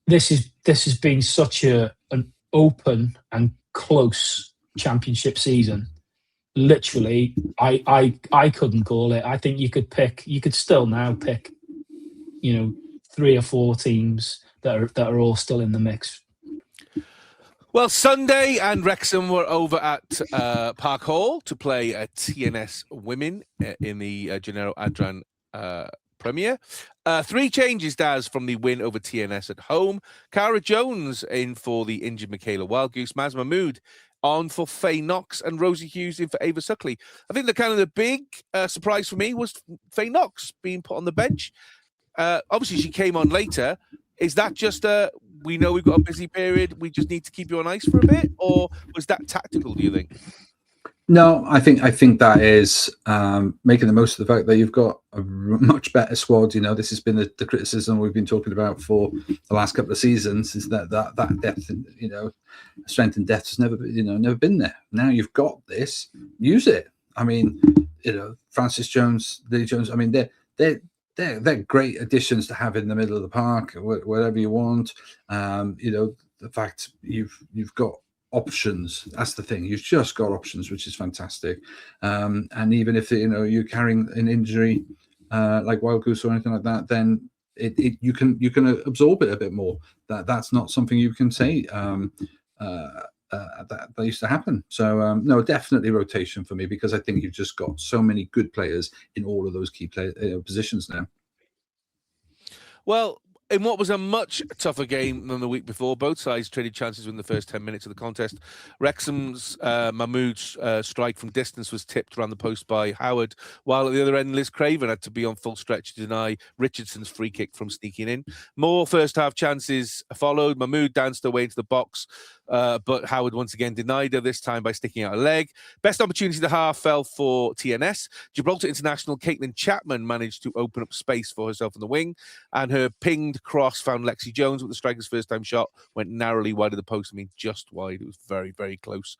G: This has been such an open and close championship season. Literally, I couldn't call it. I think you could still now pick, you know, 3 or 4 teams that are all still in the mix.
F: Well, Sunday and Wrexham were over at Park Hall to play TNS Women in the Gennaro Adrian Premier. 3 changes, Daz, from the win over TNS at home. Cara Jones in for the injured Michaela Wildgoose. Maz Mahmood on for Faye Knox, and Rosie Hughes in for Ava Suckley. I think the big surprise for me was Faye Knox being put on the bench. Obviously, she came on later. Is that just we know we've got a busy period, we just need to keep you on ice for a bit, or was that tactical, do you think?
H: No, I think that is making the most of the fact that you've got a much better squad. You know, this has been the criticism we've been talking about for the last couple of seasons, is that depth, you know, strength and depth has never been there. Now you've got this, use it. I mean, you know, Francis Jones, Lily Jones. I mean, they're great additions to have in the middle of the park, whatever you want. You know, the fact you've got options, that's the thing. You've just got options, which is fantastic. And even if you're carrying an injury like Wild Goose or anything like that, then you can absorb it a bit more. That's not something you can say that used to happen. So no, definitely rotation for me, because I think you've just got so many good players in all of those key positions now.
F: Well, in what was a much tougher game than the week before, both sides traded chances in the first 10 minutes of the contest. Wrexham's Mahmood's strike from distance was tipped around the post by Howard, while at the other end, Liz Craven had to be on full stretch to deny Richardson's free kick from sneaking in. More first-half chances followed. Mahmood danced her way into the box, but Howard once again denied her, this time by sticking out a leg. Best opportunity of the half fell for TNS. Gibraltar international Caitlin Chapman managed to open up space for herself in the wing, and her pinged cross found Lexi Jones, with the striker's first-time shot went narrowly wide of the post. I mean, just wide. It was very, very close.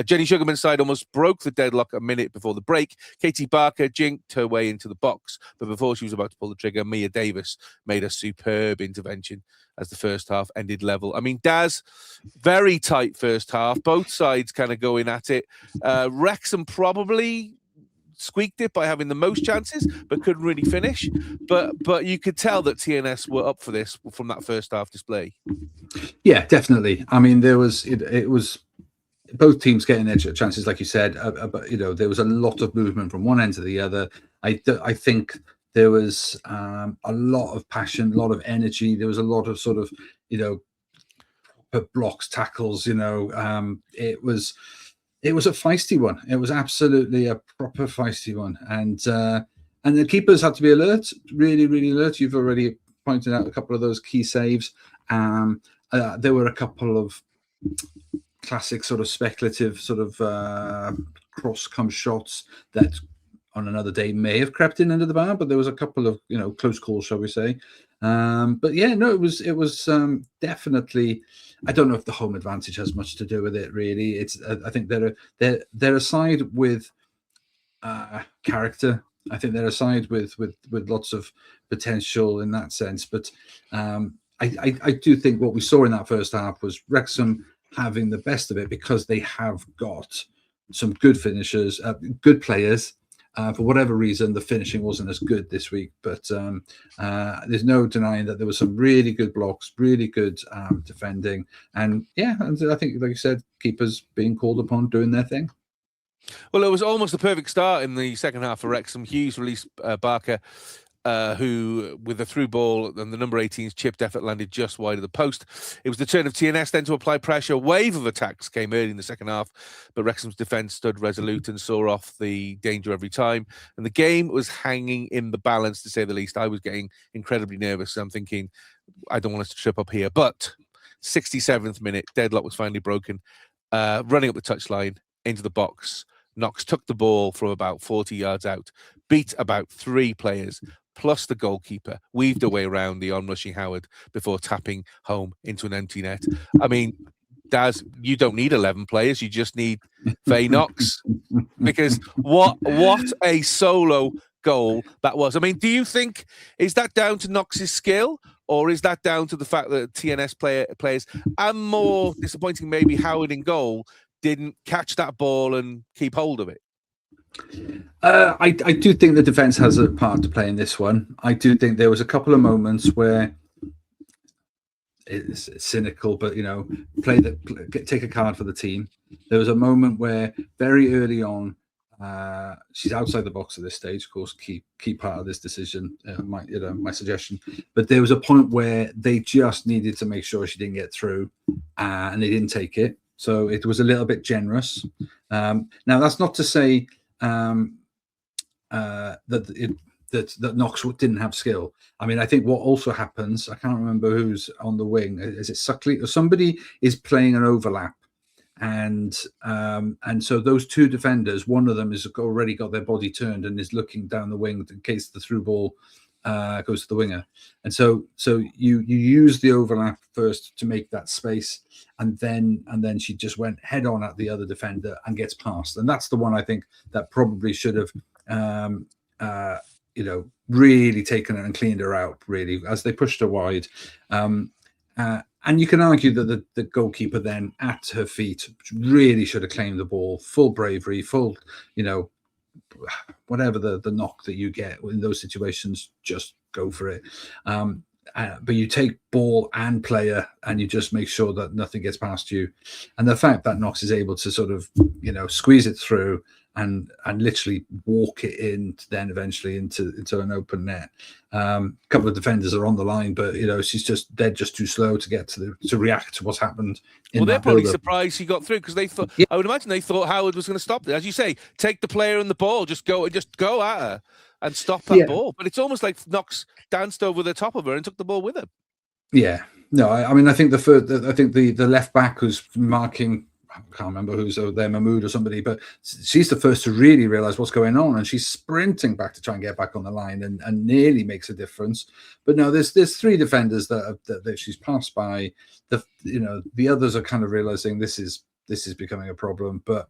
F: Jenny Sugarman's side almost broke the deadlock a minute before the break. Katie Barker jinked her way into the box, but before she was about to pull the trigger, Mia Davis made a superb intervention as the first half ended level. I mean, Daz, very tight first half. Both sides kind of going at it. Wrexham probably squeaked it by having the most chances, but couldn't really finish. But you could tell that TNS were up for this from that first half display.
H: Yeah, definitely. I mean, there was it was both teams getting their chances, like you said. But you know, there was a lot of movement from one end to the other. I think there was a lot of passion, a lot of energy. There was a lot of sort of, you know, blocks, tackles. You know, it was a feisty one. It was absolutely a proper feisty one. And the keepers had to be alert, really, really alert. You've already pointed out a couple of those key saves. There were a couple of classic sort of speculative sort of cross-come shots that on another day may have crept in under the bar, but there was a couple of, you know, close calls, shall we say. But yeah, no, it was definitely, I don't know if the home advantage has much to do with it, really. It's I think they're a side with character. I think they're a side with lots of potential in that sense. But I do think what we saw in that first half was Wrexham having the best of it, because they have got some good finishers, good players. For whatever reason, the finishing wasn't as good this week, but there's no denying that there was some really good blocks, really good defending, and yeah, and I think, like you said, keepers being called upon doing their thing.
F: Well, it was almost a perfect start in the second half for Wrexham. Hughes released Barker, who, with a through ball and the number 18's chipped effort, landed just wide of the post. It was the turn of TNS then to apply pressure. A wave of attacks came early in the second half, but Wrexham's defence stood resolute and saw off the danger every time. And the game was hanging in the balance, to say the least. I was getting incredibly nervous. I'm thinking, I don't want us to trip up here. But 67th minute, deadlock was finally broken. Running up the touchline into the box, Knox took the ball from about 40 yards out, beat about 3 players, plus the goalkeeper weaved a way around the onrushing Howard before tapping home into an empty net. I mean, Daz, you don't need 11 players. You just need Faye Knox, because what a solo goal that was. I mean, do you think, is that down to Knox's skill, or is that down to the fact that TNS players, and more disappointing maybe Howard in goal, didn't catch that ball and keep hold of it?
H: I do think the defence has a part to play in this one. I do think there was a couple of moments where it's cynical, but take a card for the team. There was a moment where very early on, she's outside the box at this stage. Of course, key part of this decision, my suggestion. But there was a point where they just needed to make sure she didn't get through, and they didn't take it. So it was a little bit generous. Now that's not to say that Knox didn't have skill. I mean, I think what also happens, I can't remember who's on the wing. Is it Suckley or somebody is playing an overlap, and so those two defenders, one of them has already got their body turned and is looking down the wing in case the through ball goes to the winger, and so you use the overlap first to make that space, and then she just went head on at the other defender and gets past, and that's the one I think that probably should have really taken her and cleaned her out, really, as they pushed her wide. And you can argue that the goalkeeper then at her feet really should have claimed the ball, full bravery, full, whatever the knock that you get in those situations, just go for it. But you take ball and player and you just make sure that nothing gets past you. And the fact that Knox is able to sort of, squeeze it through and literally walk it in, then eventually into an open net. A couple of defenders are on the line, but they're just too slow to get to react to what's happened.
F: Well, they're probably surprised he got through, because they thought, I would imagine they thought Howard was going to stop it. As you say, take the player and the ball, just go at her and stop that ball. But it's almost like Knox danced over the top of her and took the ball with him. Yeah.
H: No, I mean, I think the left back who's marking, I can't remember who's there, Mahmood or somebody, but she's the first to really realize what's going on, and she's sprinting back to try and get back on the line and nearly makes a difference. But no, there's three defenders that she's passed by. The others are kind of realizing this is becoming a problem. But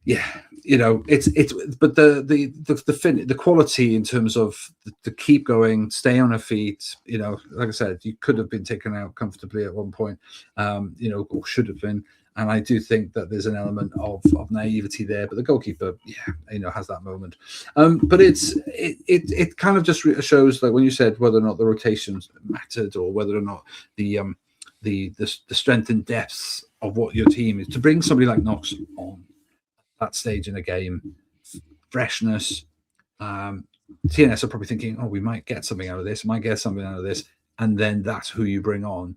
H: yeah, but the quality in terms of the keep going, stay on her feet. Like I said, you could have been taken out comfortably at one point, or should have been. And I do think that there's an element of naivety there, but the goalkeeper, has that moment. But it kind of just shows, like when you said whether or not the rotations mattered, or whether or not the strength and depth of what your team is, to bring somebody like Knox on that stage in a game, freshness. TNS are probably thinking, we might get something out of this, and then that's who you bring on.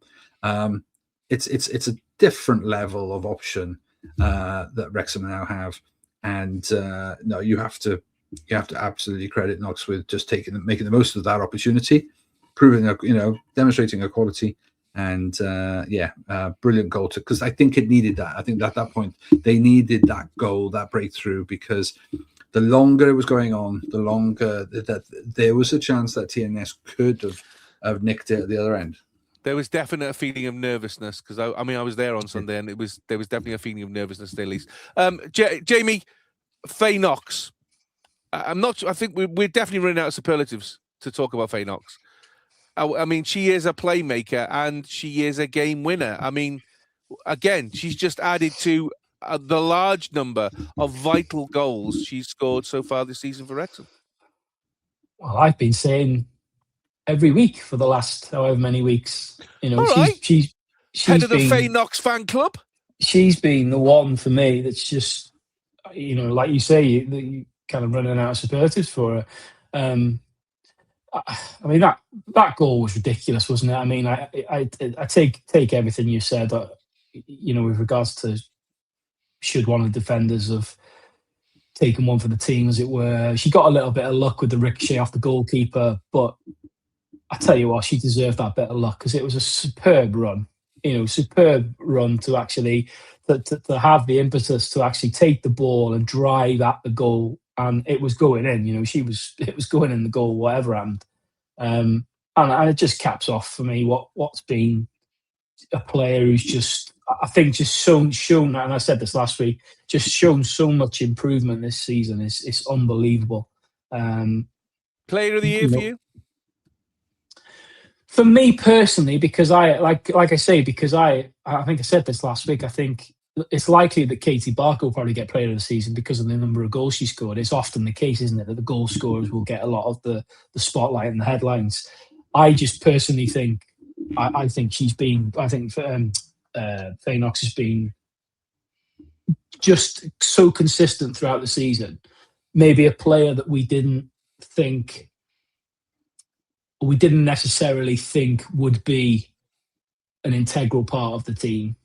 H: It's a different level of option that Wrexham now have, and no, you have to absolutely credit Knox with just making the most of that opportunity, demonstrating her quality, and brilliant goal, because I think it needed that. I think at that point they needed that goal, that breakthrough, because the longer it was going on, the longer that there was a chance that TNS could have nicked it at the other end.
F: There was definitely a feeling of nervousness, because I was there on Sunday, and there was definitely a feeling of nervousness, at least. Jamie, Faye Knox. I think we're definitely running out of superlatives to talk about Faye Knox. I mean, she is a playmaker and she is a game winner. I mean, again, she's just added to the large number of vital goals she's scored so far this season for Wrexham.
G: Well, I've been saying every week for the last however many weeks, she's
F: head of the Faye Knox fan club. She's
G: been the one for me that's just, like you say, you kind of running out of superlatives for her. I mean, that goal was ridiculous, wasn't it? I mean, I take everything you said, with regards to should one of the defenders have taken one for the team, as it were. She got a little bit of luck with the ricochet off the goalkeeper, but I tell you what, she deserved that bit of luck, because it was a superb run. Superb run to actually to have the impetus to actually take the ball and drive at the goal and it was going in. It was going in the goal, whatever, and it just caps off for me what's been a player who's just, I think, just shown, and I said this last week, just shown so much improvement this season. It's unbelievable.
F: Player of the year for you?
G: For me personally, because I like I say, because I think I said this last week. I think it's likely that Katie Barker will probably get player of the season because of the number of goals she scored. It's often the case, isn't it, that the goal scorers will get a lot of the spotlight and the headlines. I just personally think, I think Faye Knox has been just so consistent throughout the season. Maybe a player that we didn't necessarily think would be an integral part of the team,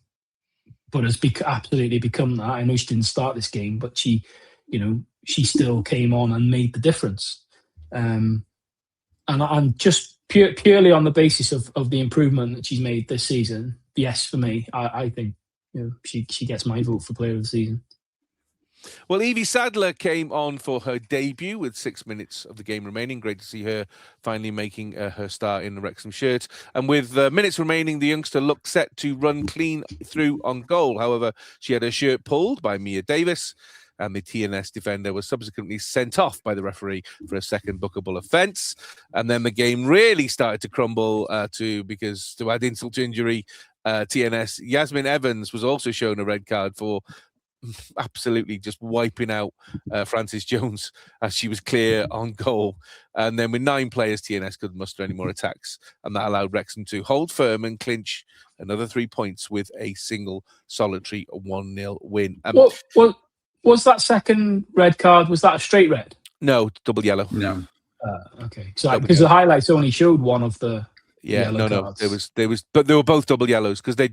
G: but has absolutely become that. I know she didn't start this game, but she still came on and made the difference. And just purely on the basis of the improvement that she's made this season, yes, for me, I think she gets my vote for player of the season.
F: Well, Evie Sadler came on for her debut with 6 minutes of the game remaining. Great to see her finally making her start in the Wrexham shirt. And with minutes remaining, the youngster looked set to run clean through on goal. However, she had her shirt pulled by Mia Davis, and the TNS defender was subsequently sent off by the referee for a second bookable offence. And then the game really started to crumble because to add insult to injury, TNS Yasmin Evans was also shown a red card for absolutely just wiping out Frances Jones as she was clear on goal. And then with 9 players, TNS couldn't muster any more attacks, and that allowed Wrexham to hold firm and clinch another 3 points with a single solitary 1-0 win.
G: Was that second red card, was that a straight red?
F: No, double yellow.
H: No.
G: Okay. So because the highlights only showed one of the
F: no.
G: cards.
F: There was, but they were both double yellows because they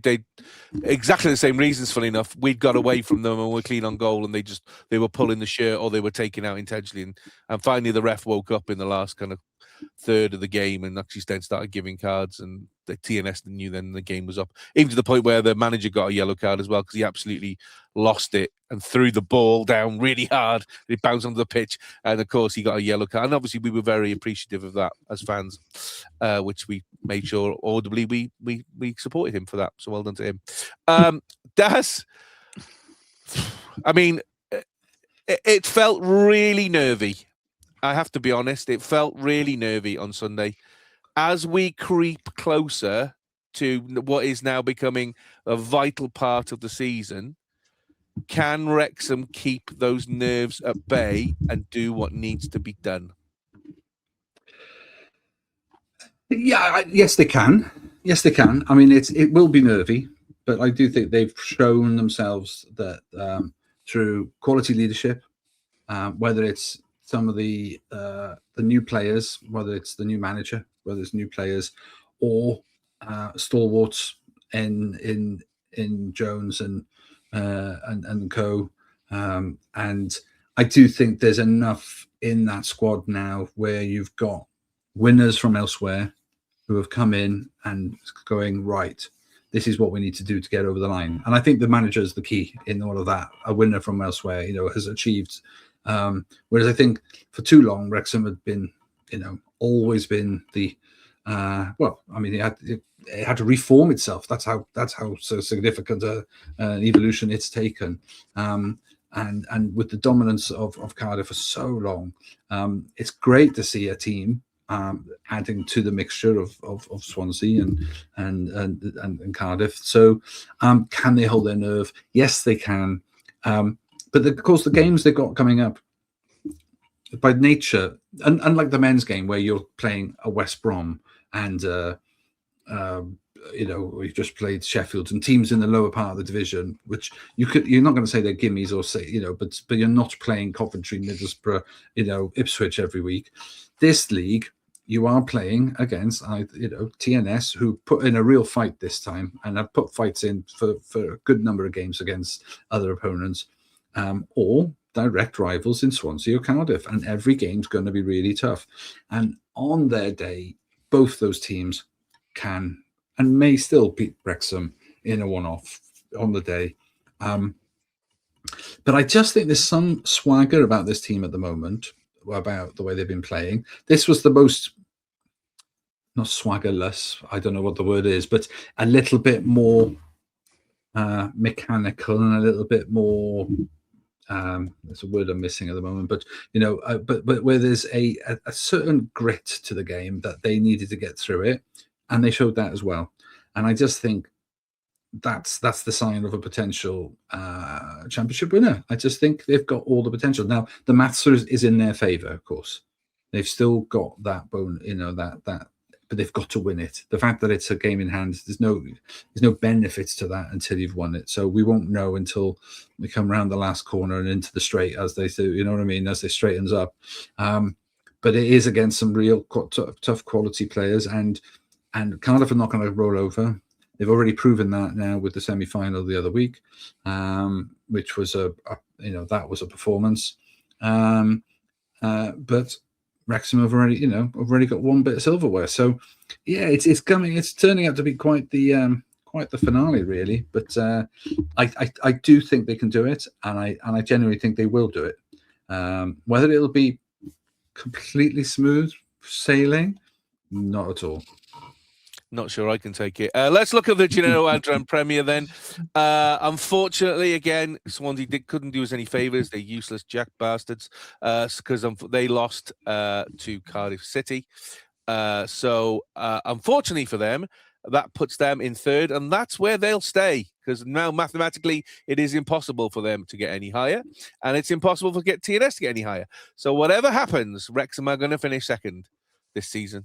F: exactly the same reasons. Funny enough, we'd got away from them and were clean on goal, and they were pulling the shirt or they were taking out intentionally. And finally, the ref woke up in the last kind of third of the game and actually then started giving cards, and the TNS knew then the game was up, even to the point where the manager got a yellow card as well because he absolutely lost it and threw the ball down really hard. It bounced onto the pitch, and of course he got a yellow card. And obviously we were very appreciative of that as fans, which we made sure audibly we supported him for that. So well done to him. Daz, I mean, it felt really nervy. I have to be honest, it felt really nervy on Sunday. As we creep closer to what is now becoming a vital part of the season, can Wrexham keep those nerves at bay and do what needs to be done?
H: Yeah, yes, they can. Yes, they can. I mean, it will be nervy, but I do think they've shown themselves that through quality leadership, whether it's some of the new players, whether it's the new manager, whether it's new players, or stalwarts in Jones and co. And I do think there's enough in that squad now where you've got winners from elsewhere who have come in and going, right, this is what we need to do to get over the line. And I think the manager is the key in all of that. A winner from elsewhere, has achieved. Whereas I think for too long, Wrexham had been, always been the, it had to reform itself. That's how so significant an evolution it's taken. And with the dominance of Cardiff for so long, it's great to see a team adding to the mixture of Swansea and Cardiff. So can they hold their nerve? Yes, they can. But of course, the games they've got coming up, by nature, unlike the men's game where you're playing a West Brom and we've just played Sheffield and teams in the lower part of the division, which you're not going to say they're gimmies or say, but you're not playing Coventry, Middlesbrough, Ipswich every week. This league, you are playing against, TNS, who put in a real fight this time and have put fights in for a good number of games against other opponents, or direct rivals in Swansea or Cardiff. And every game's going to be really tough. And on their day, both those teams can and may still beat Wrexham in a one-off on the day. But I just think there's some swagger about this team at the moment, about the way they've been playing. This was the most, not swaggerless, I don't know what the word is, but a little bit more mechanical and a little bit more, there's a word I'm missing at the moment, but but where there's a certain grit to the game that they needed to get through it, and they showed that as well. And I just think that's the sign of a potential championship winner. I just think they've got all the potential. Now the maths is in their favour, of course. They've still got that bone, but they've got to win it. The fact that it's a game in hand, there's no benefits to that until you've won it. So we won't know until we come around the last corner and into the straight, as they do. You know what I mean? As they straightens up. But it is against some real tough quality players, and Cardiff are not going to roll over. They've already proven that now with the semi-final the other week, which was that was a performance. But Wrexham have already got one bit of silverware. So yeah, it's coming. It's turning out to be quite the finale, really. But I do think they can do it, and I genuinely think they will do it. Whether it'll be completely smooth sailing, not at all.
F: Not sure I can take it. Let's look at the Gennaro Adrian Premier then. Unfortunately, again, Swansea couldn't do us any favours. They're useless jack bastards because they lost to Cardiff City. So unfortunately for them, that puts them in third, and that's where they'll stay, because now mathematically it is impossible for them to get any higher, and it's impossible for TNS to get any higher. So whatever happens, Wrexham are going to finish second this season.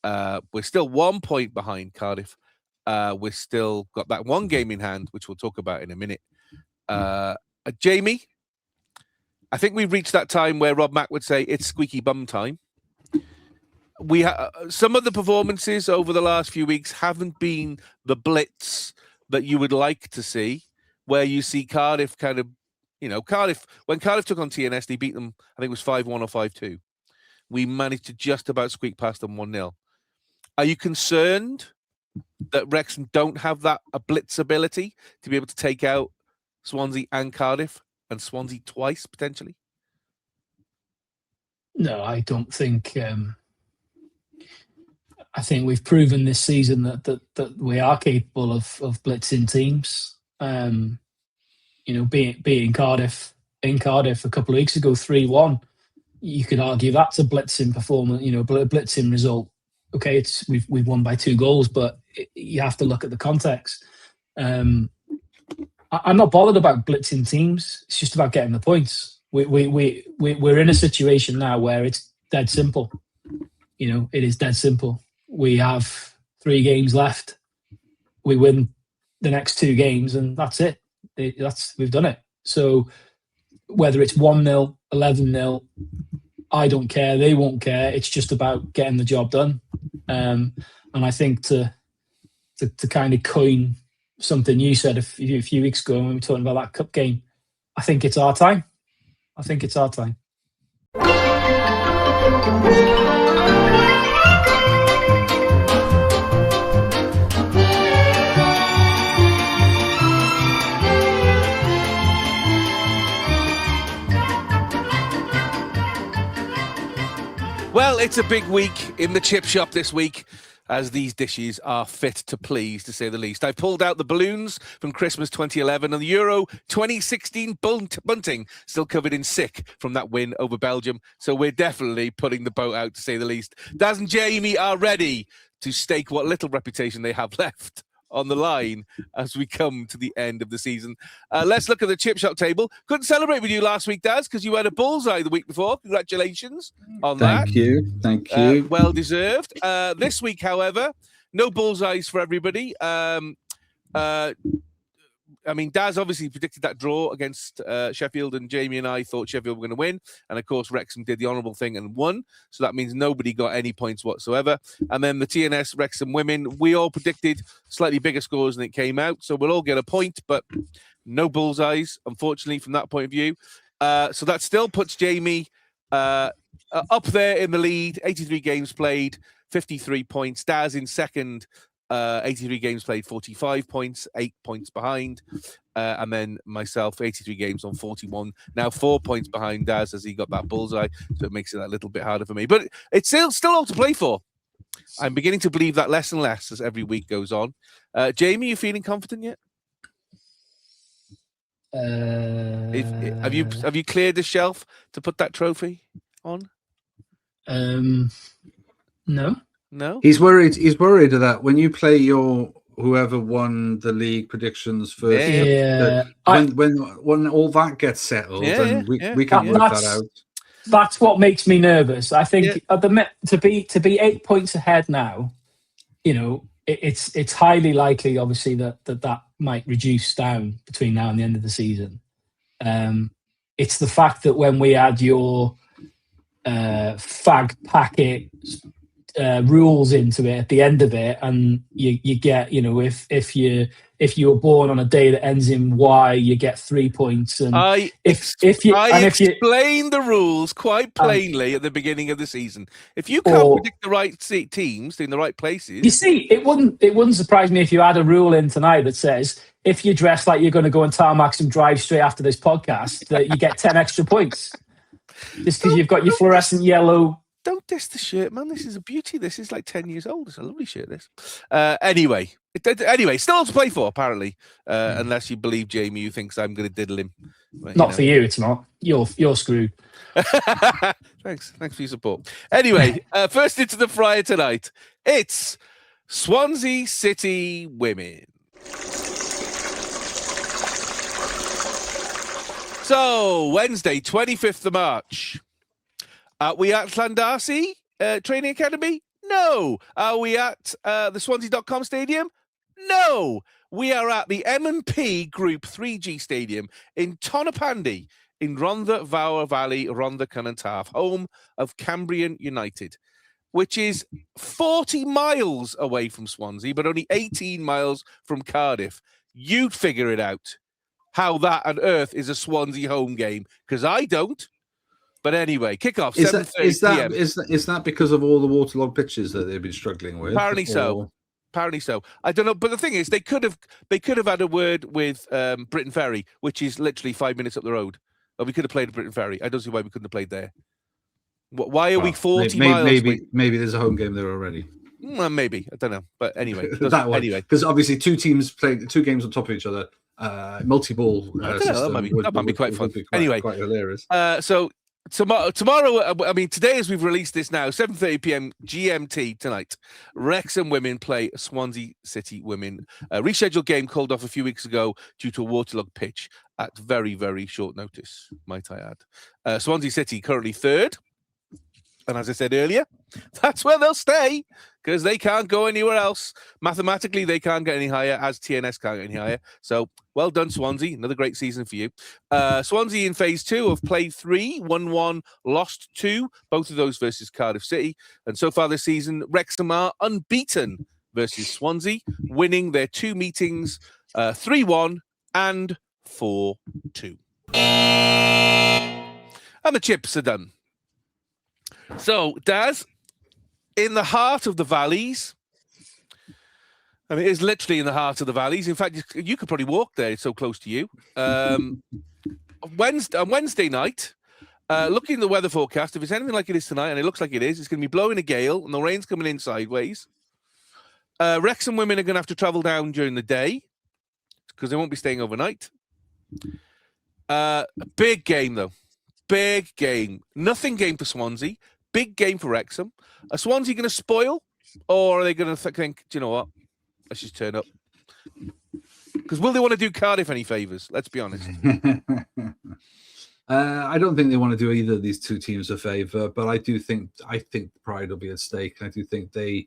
F: We're still 1 point behind Cardiff. We've still got that one game in hand, which we'll talk about in a minute. Jamie, I think we've reached that time where Rob Mack would say it's squeaky bum time. Some of the performances over the last few weeks haven't been the blitz that you would like to see, where you see Cardiff kind of, Cardiff, when Cardiff took on TNS, they beat them, I think it was 5-1 or 5-2. We managed to just about squeak past them 1-0. Are you concerned that Wrexham don't have a blitz ability to be able to take out Swansea and Cardiff, and Swansea twice, potentially?
G: No, I don't think... I think we've proven this season that we are capable of blitzing teams. Beating Cardiff in Cardiff a couple of weeks ago, 3-1. You could argue that's a blitzing performance, blitzing result. Okay, we've won by 2 goals, but you have to look at the context. I'm not bothered about blitzing teams. It's just about getting the points. We're in a situation now where it's dead simple. It is dead simple. We have 3 games left. We win the next 2 games, and that's it. We've done it. So whether it's 1-0, 11-0, I don't care. They won't care. It's just about getting the job done. And I think to kind of coin something you said a few weeks ago when we were talking about that cup game, I think it's our time.
F: Well, it's a big week in the chip shop this week, as these dishes are fit to please, to say the least. I pulled out the balloons from Christmas 2011 and the Euro 2016 bunting, still covered in sick from that win over Belgium. So we're definitely putting the boat out, to say the least. Daz and Jamie are ready to stake what little reputation they have left on the line as we come to the end of the season. Let's look at the chip shop table. Couldn't celebrate with you last week, Daz, because you had a bullseye the week before. Congratulations on that.
H: Thank you.
F: Well deserved. This week, however, no bullseyes for everybody. Daz obviously predicted that draw against Sheffield, and Jamie and I thought Sheffield were going to win. And of course, Wrexham did the honourable thing and won. So that means nobody got any points whatsoever. And then the TNS Wrexham Women, we all predicted slightly bigger scores than it came out. So we'll all get a point, but no bullseyes, unfortunately, from that point of view. So that still puts Jamie up there in the lead, 83 games played, 53 points. Daz in second 83 games played, 45 points, 8 points behind. And then myself, 83 games on 41. Now 4 points behind Daz as he got that bullseye. So it makes it a little bit harder for me. But it's still all to play for. I'm beginning to believe that less and less as every week goes on. Jamie, you feeling confident yet? Have you cleared the shelf to put that trophy on?
G: No.
H: He's worried that when you play your whoever won the league predictions first, when all that gets settled, and we can work that out.
G: That's what makes me nervous. I think at the to be 8 points ahead now, it's highly likely, obviously, that might reduce down between now and the end of the season. It's the fact that when we add your fag packet rules into it at the end of it, and you get, if you were born on a day that ends in Y, you get 3 points. And I
F: explained the rules quite plainly at the beginning of the season. If you can't predict the right teams in the right places,
G: you see, it wouldn't surprise me if you had a rule in tonight that says if you dress like you're going to go and tarmac some drive straight after this podcast, that you get 10 extra points just because you've got your fluorescent yellow.
F: Don't diss the shirt, man. This is a beauty. This is like 10 years old. It's a lovely shirt, this. Anyway, still to play for, apparently. Unless you believe Jamie, who thinks I'm going to diddle him. But,
G: not for you, it's not. You're screwed.
F: Thanks for your support. Anyway, first into the fryer tonight, it's Swansea City Women. So, Wednesday, 25th of March. Are we at Llandarcy Training Academy? No. Are we at the Swansea.com Stadium? No. We are at the M&P Group 3G Stadium in Tonopandi in Rhondda Fawr Valley, Rhondda Cynon Taf, home of Cambrian United, which is 40 miles away from Swansea, but only 18 miles from Cardiff. You'd figure it out how that on earth is a Swansea home game, because I don't. But anyway, kickoff 7:30 p.m.
H: Is that because of all the waterlogged pitches that they've been struggling with?
F: Apparently so. I don't know, but the thing is, they could have had a word with Britain Ferry, which is literally 5 minutes up the road. Or we could have played at Britain Ferry. I don't see why we couldn't have played there. Why are we 40 miles?
H: Maybe there's a home game there already.
F: Maybe, I don't know. But anyway,
H: anyway, because obviously two teams played 2 games on top of each other. Multi-ball system.
F: That might be quite fun. Anyway,
H: quite hilarious.
F: So. Tomorrow, I mean, today as we've released this now, 7:30 p.m. GMT tonight, Wrexham Women play Swansea City Women. A rescheduled game called off a few weeks ago due to a waterlogged pitch at very, very short notice, might I add. Swansea City currently 3rd. And as I said earlier, that's where they'll stay because they can't go anywhere else. Mathematically, they can't get any higher, as TNS can't get any higher. So, well done, Swansea. Another great season for you. Swansea in phase 2 have played 3, won 1, lost 2, both of those versus Cardiff City. And so far this season, Wrexham are unbeaten versus Swansea, winning their 2 meetings 3-1 and 4-2. And the chips are done. So, Daz, in the heart of the valleys, and it is literally in the heart of the valleys. In fact, you could probably walk there. It's so close to you. On Wednesday night, looking at the weather forecast, if it's anything like it is tonight, and it looks like it is, it's going to be blowing a gale, and the rain's coming in sideways. Wrexham Women are going to have to travel down during the day because they won't be staying overnight. Big game, though. Big game. Nothing game for Swansea. Big game for Wrexham. Are Swansea going to spoil? Or are they going to think, do you know what? Let's just turn up. Because will they want to do Cardiff any favours? Let's be honest.
H: I don't think they want to do either of these 2 teams a favour, but I think pride will be at stake. I do think the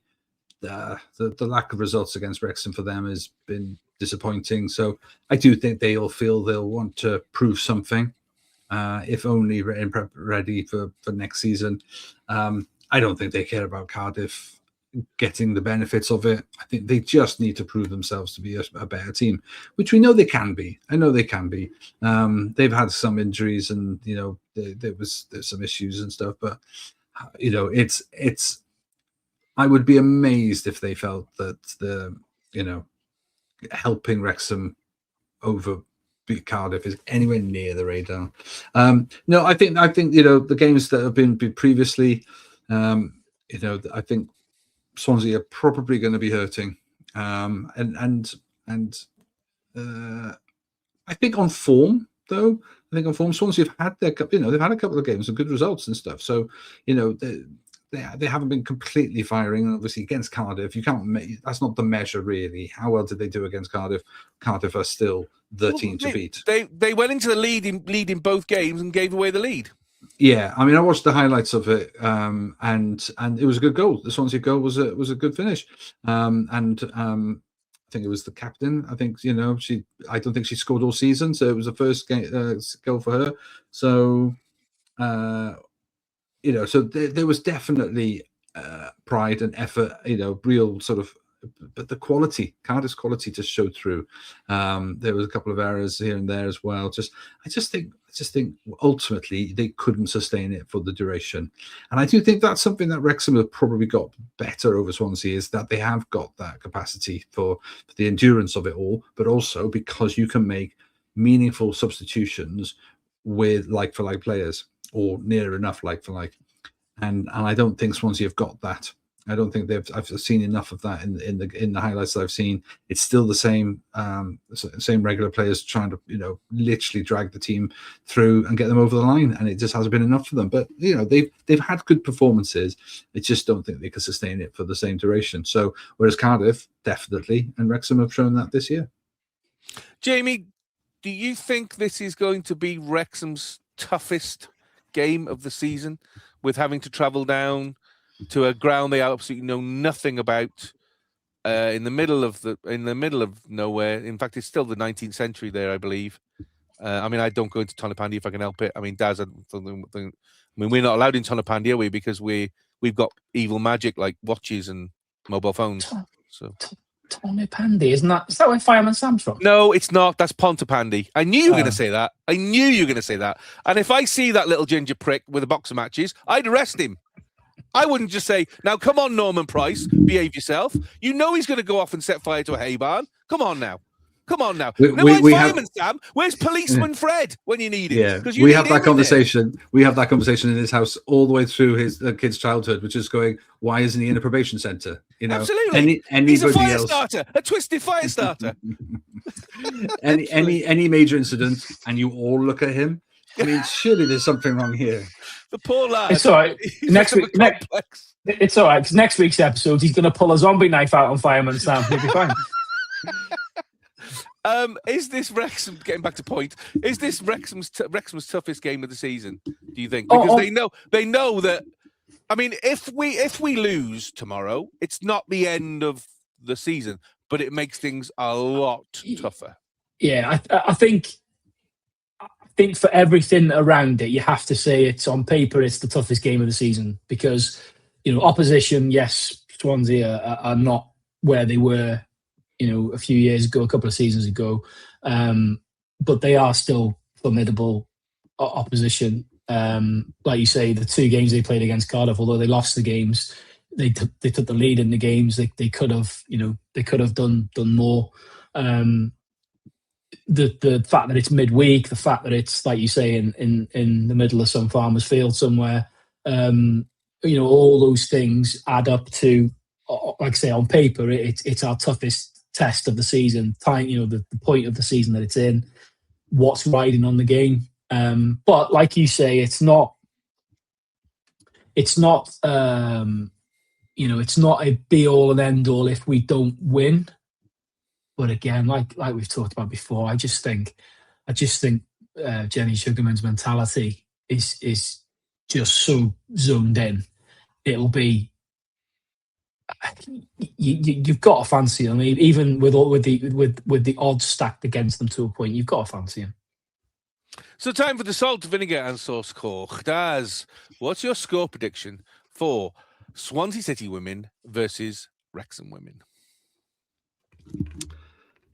H: lack of results against Wrexham for them has been disappointing. So I do think they'll feel they'll want to prove something. If only ready for next season. I don't think they care about Cardiff getting the benefits of it. I think they just need to prove themselves to be a better team, which we know they can be. I know they can be. They've had some injuries and, there's some issues and stuff, but, it's I would be amazed if they felt that helping Wrexham over Cardiff is anywhere near the radar. No, I think the games that have been previously, I think Swansea are probably going to be hurting, and I think on form though. I think on form, Swansea have had they've had a couple of games and good results and stuff. So they haven't been completely firing. And obviously against Cardiff, you can't. That's not the measure really. How well did they do against Cardiff? Cardiff are still the team to beat.
F: They went into the lead in both games and gave away the lead.
H: Yeah, I mean, I watched the highlights of it, and it was a good goal. The Swansea goal was a good finish, I think it was the captain. I think I don't think she scored all season, so it was the first goal for her. So so there was definitely pride and effort. Real sort of. But the quality, Cardiff's quality, just showed through. There was a couple of errors here and there as well. I just think ultimately they couldn't sustain it for the duration, and I do think that's something that Wrexham have probably got better over Swansea, is that they have got that capacity for the endurance of it all, but also because you can make meaningful substitutions with like for like players or near enough like for like, and I don't think Swansea have got that. I don't think I've seen enough of that in the highlights that I've seen. It's still the same regular players trying to literally drag the team through and get them over the line, and it just hasn't been enough for them. But they've had good performances. I just don't think they can sustain it for the same duration. So whereas Cardiff definitely, and Wrexham have shown that this year.
F: Jamie, do you think this is going to be Wrexham's toughest game of the season, with having to travel down to a ground they absolutely know nothing about, in the middle of nowhere? In fact, it's still the 19th century there, I believe. I mean, I don't go into Tonopandi if I can help it. I mean, Daz, we're not allowed in Tonopandi, are we? Because we've got evil magic like watches and mobile phones. So
G: Tonopandi, is that where Fireman Sam's from?
F: No, it's not. That's Pontopandi. I knew you were going to say that. And if I see that little ginger prick with a box of matches, I'd arrest him. I wouldn't just say, now, come on, Norman Price, behave yourself. You know he's going to go off and set fire to a hay barn. Come on now. Sam? Where's Policeman Fred when you need him?
H: Yeah, we have that conversation. We have that conversation in his house all the way through his kid's childhood, which is going, why isn't he in a probation centre?
F: Absolutely. He's a fire starter, a twisted fire starter.
H: any major incident, and you all look at him. I mean, surely there's something wrong here.
F: The poor lad.
G: It's all right. It's all right. Because next week's episode, he's going to pull a zombie knife out on Fireman Sam. He'll be fine.
F: Is this Wrexham, getting back to point, is this Wrexham's toughest game of the season, do you think? Because they know that, I mean, if we lose tomorrow, it's not the end of the season, but it makes things a lot tougher.
G: Yeah, I think for everything around it, you have to say it's on paper, it's the toughest game of the season, because, opposition, yes, Swansea are not where they were, a few years ago, a couple of seasons ago, but they are still formidable opposition. Like you say, the two games they played against Cardiff, although they lost the games, they took the lead in the games. They could have, done more. The fact that it's midweek, the fact that it's, like you say, in the middle of some farmer's field somewhere, all those things add up to, like I say, on paper, it's our toughest test of the season. The point of the season that it's in, what's riding on the game. But like you say, it's not a be all and end all if we don't win. But again, like we've talked about before, I just think Jenny Sugarman's mentality is just so zoomed in. It'll be, you've got to fancy them, even with the odds stacked against them to a point. You've got to fancy them.
F: So, time for the salt, vinegar, and sauce coach. Daz, what's your score prediction for Swansea City Women versus Wrexham Women?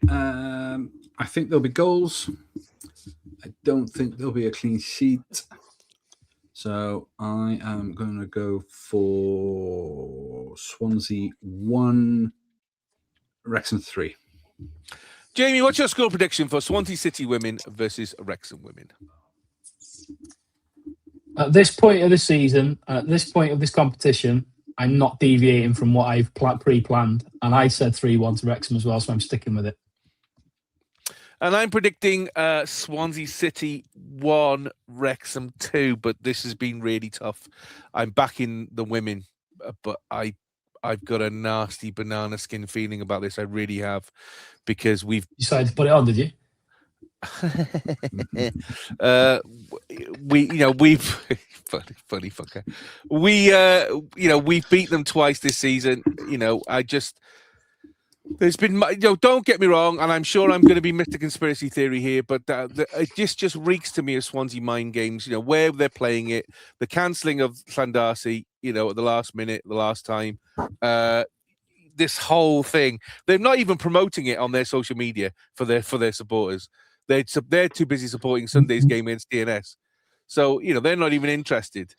H: I think there'll be goals. I don't think there'll be a clean sheet. So I am going to go for Swansea 1, Wrexham 3.
F: Jamie, what's your score prediction for Swansea City Women versus Wrexham Women?
G: At this point of the season, at this point of this competition, I'm not deviating from what I've pre-planned. And I said 3-1 to Wrexham as well, so I'm sticking with it.
F: And I'm predicting Swansea City 1, Wrexham 2, but this has been really tough. I'm backing the women, but I've got a nasty banana skin feeling about this. I really have, because we've
G: decided to put it on, did you?
F: We've funny fucker. We've beat them twice this season. There's been, don't get me wrong, and I'm sure I'm going to be Mr. Conspiracy Theory here, but it just reeks to me of Swansea mind games. Where they're playing it, the cancelling of Llandarcy, at the last minute, the last time. This whole thing, they're not even promoting it on their social media for their supporters. They're too busy supporting Sunday's game against TNS, so they're not even interested.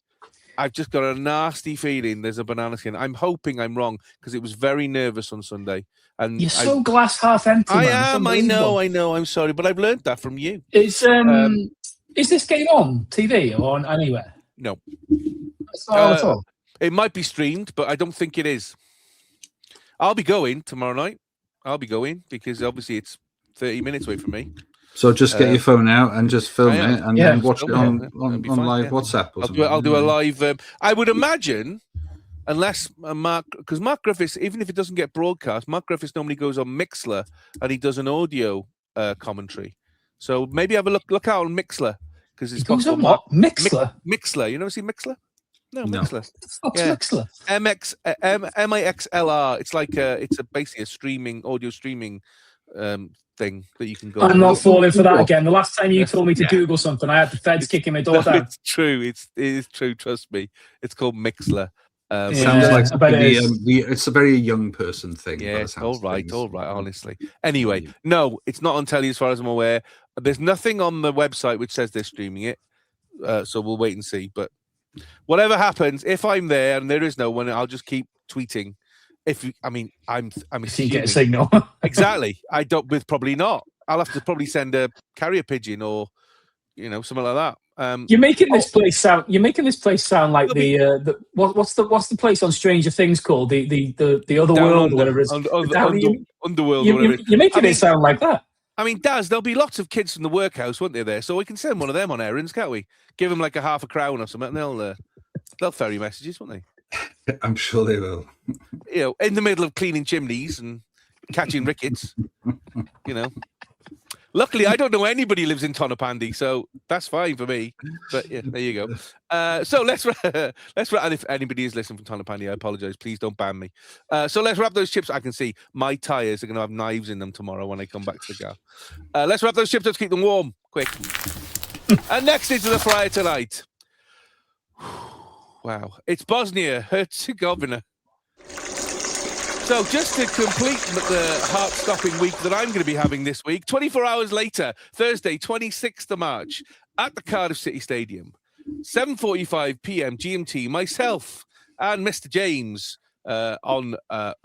F: I've just got a nasty feeling there's a banana skin. I'm hoping I'm wrong, because it was very nervous on Sunday. And
G: you're so glass half empty.
F: I
G: man.
F: am. I know. I'm sorry, but I've learned that from you.
G: Is this game on TV or on anywhere?
F: No,
G: it's not at all.
F: It might be streamed, but I don't think it is. I'll be going tomorrow night. I'll be going because obviously it's 30 minutes away from me.
H: So just get your phone out and just film it, and then watch it on live WhatsApp or something.
F: I'll do a live. I would imagine, unless because Mark Griffiths, even if it doesn't get broadcast, Mark Griffiths normally goes on Mixlr and he does an audio commentary. So maybe have a look out on Mixlr, because it's
G: goes on what? Mixlr.
F: Mixlr. You never see Mixlr? No. Mixlr.
G: What's Mixlr?
F: MXLR. It's like it's basically a audio streaming thing that you can go.
G: I'm not falling for that again. The last time you told me to Google something, I had the feds kicking my door down.
F: It's true. It is true. Trust me. It's called Mixlr.
H: Sounds like it's a very young person thing.
F: Yeah, all right. Honestly. Anyway, no, it's not on telly as far as I'm aware. There's nothing on the website which says they're streaming it. So we'll wait and see. But whatever happens, if I'm there and there is no one, I'll just keep tweeting. I'm
G: if you get a signal.
F: Exactly. I don't. With probably not. I'll have to probably send a carrier pigeon or something like that.
G: You're making this place sound. You're making this place sound like what's the place on Stranger Things called the other world or whatever it is.
F: Underworld.
G: You're making it sound like that.
F: I mean, Daz, there'll be lots of kids from the workhouse, won't there? So we can send one of them on errands, can't we? Give them like a half a crown or something, and they'll ferry messages, won't they?
H: I'm sure they will.
F: In the middle of cleaning chimneys and catching rickets. Luckily, I don't know anybody who lives in Tonopandi, so that's fine for me. But yeah, there you go. So let's and if anybody is listening from Tonopandi, I apologise. Please don't ban me. So let's wrap those chips. I can see my tyres are going to have knives in them tomorrow when I come back to the car. Let's wrap those chips up to keep them warm, quick. And next into the fryer tonight. Wow, it's Bosnia Herzegovina. So just to complete the heart-stopping week that I'm going to be having this week, 24 hours later, Thursday, 26th of March, at the Cardiff City Stadium, 7:45 p.m. GMT, myself and Mr. James on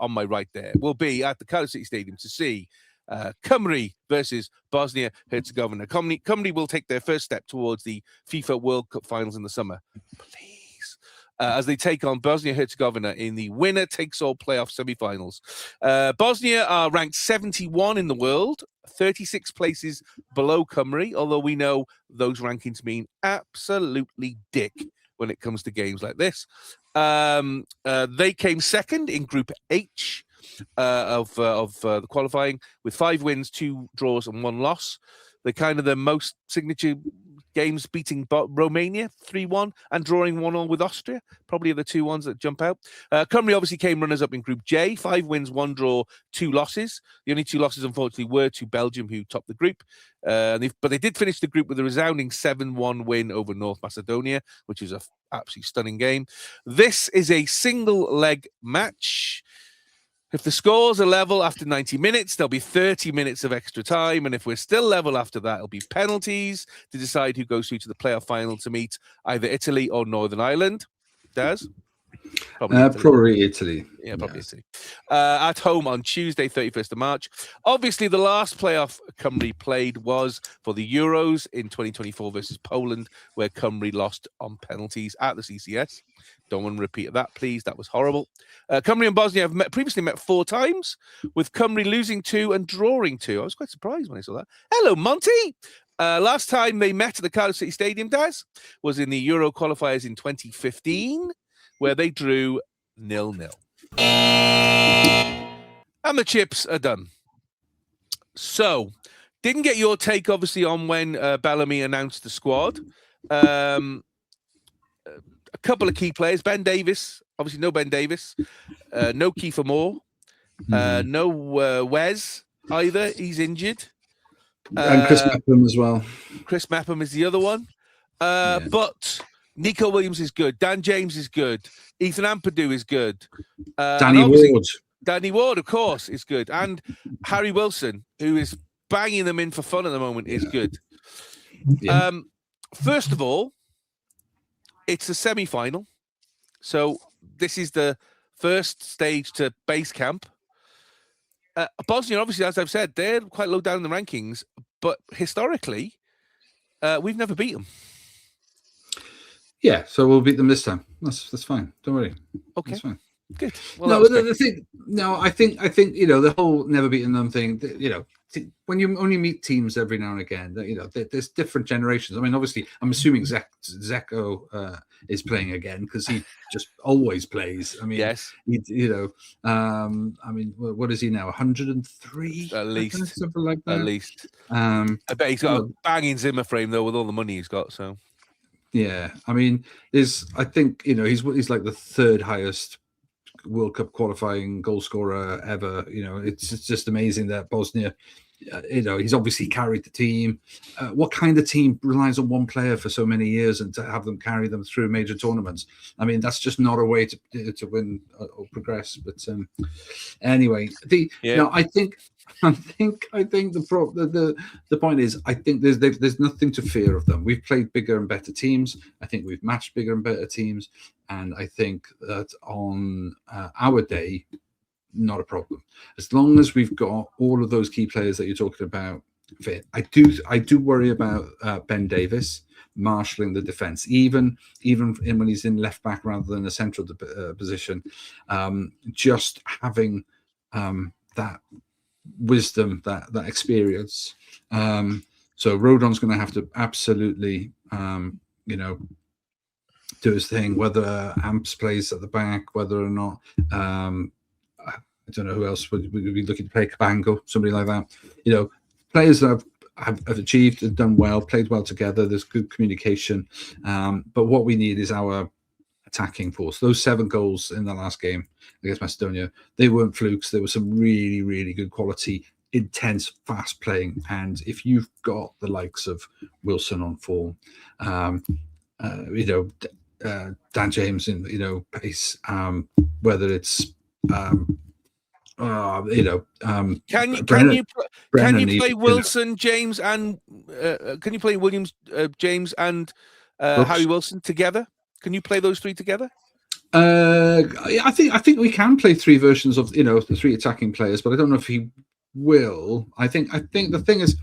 F: my right there will be at the Cardiff City Stadium to see Cymru versus Bosnia Herzegovina. Cymru will take their first step towards the FIFA World Cup finals in the summer. Please. As they take on Bosnia-Herzegovina in the winner-takes-all playoff semi-finals. Bosnia are ranked 71 in the world, 36 places below Cymru, although we know those rankings mean absolutely dick when it comes to games like this. They came second in Group H of the qualifying with 5 wins, 2 draws and 1 loss. They're kind of the most signature games, beating Romania 3-1 and drawing 1-1 with Austria, probably the 2 ones that jump out. Cymru obviously came runners-up in Group J, 5 wins, 1 draw, 2 losses. The only 2 losses, unfortunately, were to Belgium, who topped the group. But they did finish the group with a resounding 7-1 win over North Macedonia, which was an absolutely stunning game. This is a single-leg match. If the scores are level after 90 minutes, there'll be 30 minutes of extra time. And if we're still level after that, it'll be penalties to decide who goes through to the playoff final to meet either Italy or Northern Ireland. Daz?
H: Probably Italy.
F: Yeah, probably Italy. At home on Tuesday, 31st of March. Obviously, the last playoff Cymru played was for the Euros in 2024 versus Poland, where Cymru lost on penalties at the CCS. Don't want to repeat that, please. That was horrible. Cymru and Bosnia have previously met 4 times, with Cymru losing 2 and drawing 2. I was quite surprised when I saw that. Hello, Monty. Last time they met at the Cardiff City Stadium, Daz, was in the Euro qualifiers in 2015, where they drew 0-0. And the chips are done. So, didn't get your take, obviously, on when Bellamy announced the squad. A couple of key players. Ben Davis. Obviously, no Ben Davis. No Kiefer Moore. No Wes either. He's injured.
H: And Chris Mepham as well.
F: Chris Mepham is the other one. But Nico Williams is good. Dan James is good. Ethan Ampadu is good.
H: Danny Ward.
F: Danny Ward, of course, is good. And Harry Wilson, who is banging them in for fun at the moment, is good.
H: Yeah.
F: First of all, it's a semi-final. So this is the first stage to base camp. Bosnia, obviously, as I've said, they're quite low down in the rankings. But historically, we've never beat them.
H: Yeah, so we'll beat them this time. That's fine. Don't worry.
F: Okay.
H: That's fine.
F: Good. Well,
H: No, I think the whole never beaten them thing. When you only meet teams every now and again, there's different generations. I mean, obviously, I'm assuming Zeko is playing again because he just always plays. I mean,
F: yes.
H: I mean, what is he now? 103
F: at least,
H: something like that.
F: At least. I bet he's got a banging Zimmer frame though, with all the money he's got. So.
H: Yeah, I mean, I think he's like the 3rd highest World Cup qualifying goal scorer ever. It's just amazing that Bosnia, he's obviously carried the team. What kind of team relies on one player for so many years and to have them carry them through major tournaments? I mean, that's just not a way to win or progress. But anyway, I think the point is, I think there's nothing to fear of them. We've played bigger and better teams. I think we've matched bigger and better teams, and I think that on our day, not a problem. As long as we've got all of those key players that you're talking about fit. I do worry about Ben Davis marshalling the defense, even when he's in left back rather than a central position. Just having that wisdom, that experience. So Rodon's going to have to absolutely, do his thing. Whether Amps plays at the back, whether or not, I don't know who else would be looking to play. Cabango, somebody like that. Players that have achieved and done well, played well together. There's good communication. But what we need is our attacking force. Those 7 goals in the last game against Macedonia, they weren't flukes. There was some really, really good quality, intense, fast playing. And if you've got the likes of Wilson on form, Dan James in pace, whether it's can you play Wilson, James, and can you play Williams, James, and Harry Wilson together? Can you play those 3 together? I think we can play 3 versions of the 3 attacking players, but I don't know if he will. I think the thing is,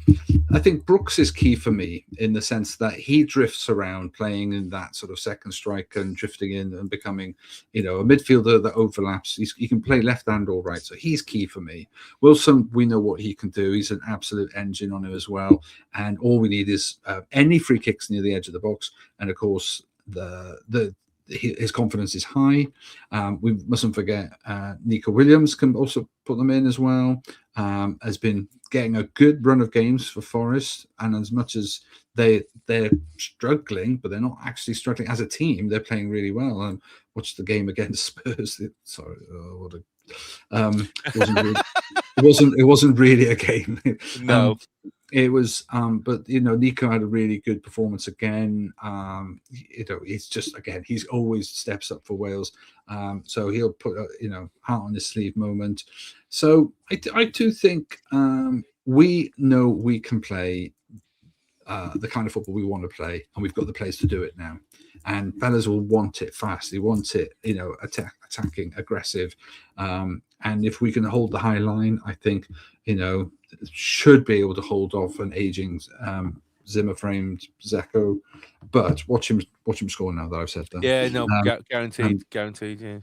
H: I think Brooks is key for me in the sense that he drifts around playing in that sort of second striker and drifting in and becoming a midfielder that overlaps. He can play left and or right, so he's key for me. Wilson, we know what he can do. He's an absolute engine on him as well, and all we need is any free kicks near the edge of the box, and of course his confidence is high. We mustn't forget Nico Williams can also put them in as well. Has been getting a good run of games for Forest, and as much as they're struggling, but they're not actually struggling as a team. They're playing really well. And watch the game against Spurs. It wasn't really a game.
F: No.
H: It was, but Nico had a really good performance again. It's just he's always steps up for Wales, so he'll put heart on his sleeve moment. So I do think we know we can play the kind of football we want to play, and we've got the players to do it now. And fellas will want it fast. They want it, attacking, aggressive. And if we can hold the high line, I think, should be able to hold off an aging Zimmer-framed Zeko. But watch him score now that I've said that.
F: Yeah, no, guaranteed. Yeah.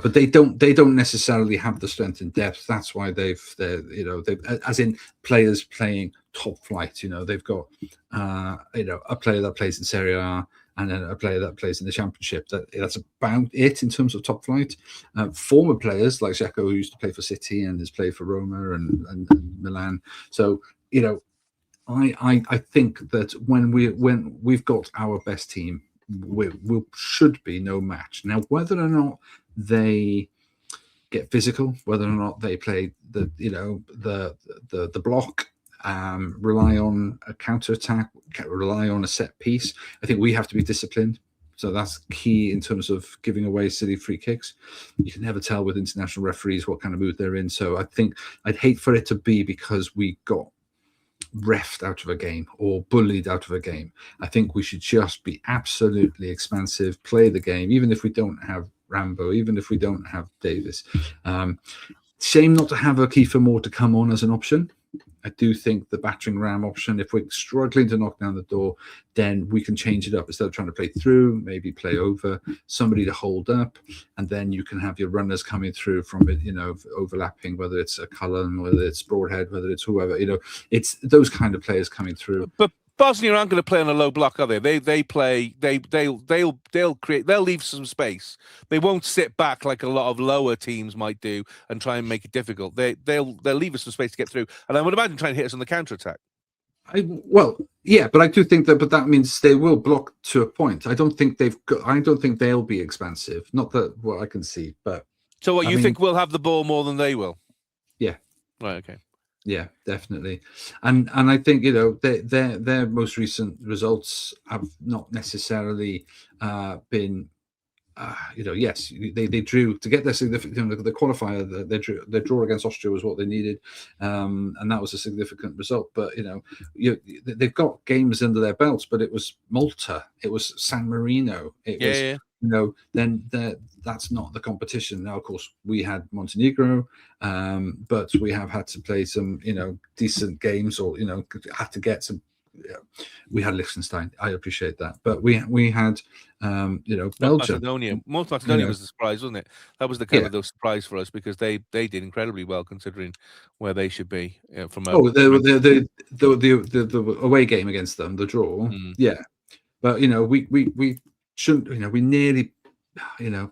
H: But they don't necessarily have the strength and depth. That's why they've as in players playing top flight. They've got a player that plays in Serie A and then a player that plays in the Championship. That's about it in terms of top flight. Former players like Zeko, who used to play for City and has played for Roma and Milan. So I think that when we've got our best team, we should be no match. Now, whether or not they get physical, whether or not they play the block, rely on a counter attack, rely on a set piece, I think we have to be disciplined. So that's key in terms of giving away silly free kicks. You can never tell with international referees what kind of mood they're in. So I think I'd hate for it to be because we got reffed out of a game or bullied out of a game. I think we should just be absolutely expansive, play the game, even if we don't have Rambo, even if we don't have Davis. Shame not to have a Kiefer Moore to come on as an option. I do think the battering ram option, if we're struggling to knock down the door, then we can change it up. Instead of trying to play through, maybe play over, somebody to hold up, and then you can have your runners coming through from it, overlapping, whether it's a Cullen, whether it's Broadhead, whether it's whoever, it's those kind of players coming through.
F: But Bosnia aren't going to play on a low block, are they? They'll leave some space. They won't sit back like a lot of lower teams might do and try and make it difficult. They'll leave us some space to get through, and I would imagine trying to hit us on the counter attack.
H: But I do think that. But that means they will block to a point. I don't think they'll be expansive. Not that what I can see, but
F: so what you think we'll have the ball more than they will?
H: Yeah.
F: Right. Okay.
H: Yeah, definitely, and I think their most recent results have not necessarily been, yes, they drew to get their significant the qualifier. Their draw against Austria was what they needed, and that was a significant result. But they've got games under their belts. But it was Malta, it was San Marino, then that's not the competition. Now, of course, we had Montenegro, but we have had to play some, decent games, or had to get some. We had Liechtenstein. I appreciate that, but we had, Belgium.
F: Macedonia. Most Macedonia was the surprise, wasn't it? That was the kind of the surprise for us because they did incredibly well considering where they should be from.
H: The away game against them, the draw, yeah, but we shouldn't. We nearly.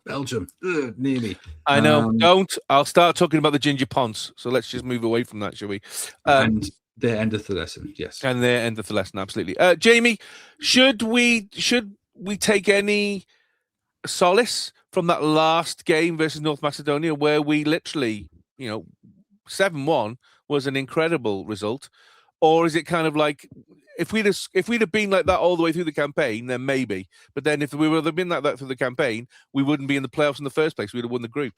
H: Belgium, nearly.
F: I know. I'll start talking about the Ginger Ponce. So let's just move away from that, shall we?
H: And their end of the lesson, yes.
F: And their end of the lesson, absolutely. Jamie, should we take any solace from that last game versus North Macedonia, where we literally, 7-1 was an incredible result, or is it kind of like? If we'd have been like that all the way through the campaign, then maybe. But then if we would have been like that through the campaign, we wouldn't be in the playoffs in the first place. We'd have won the group.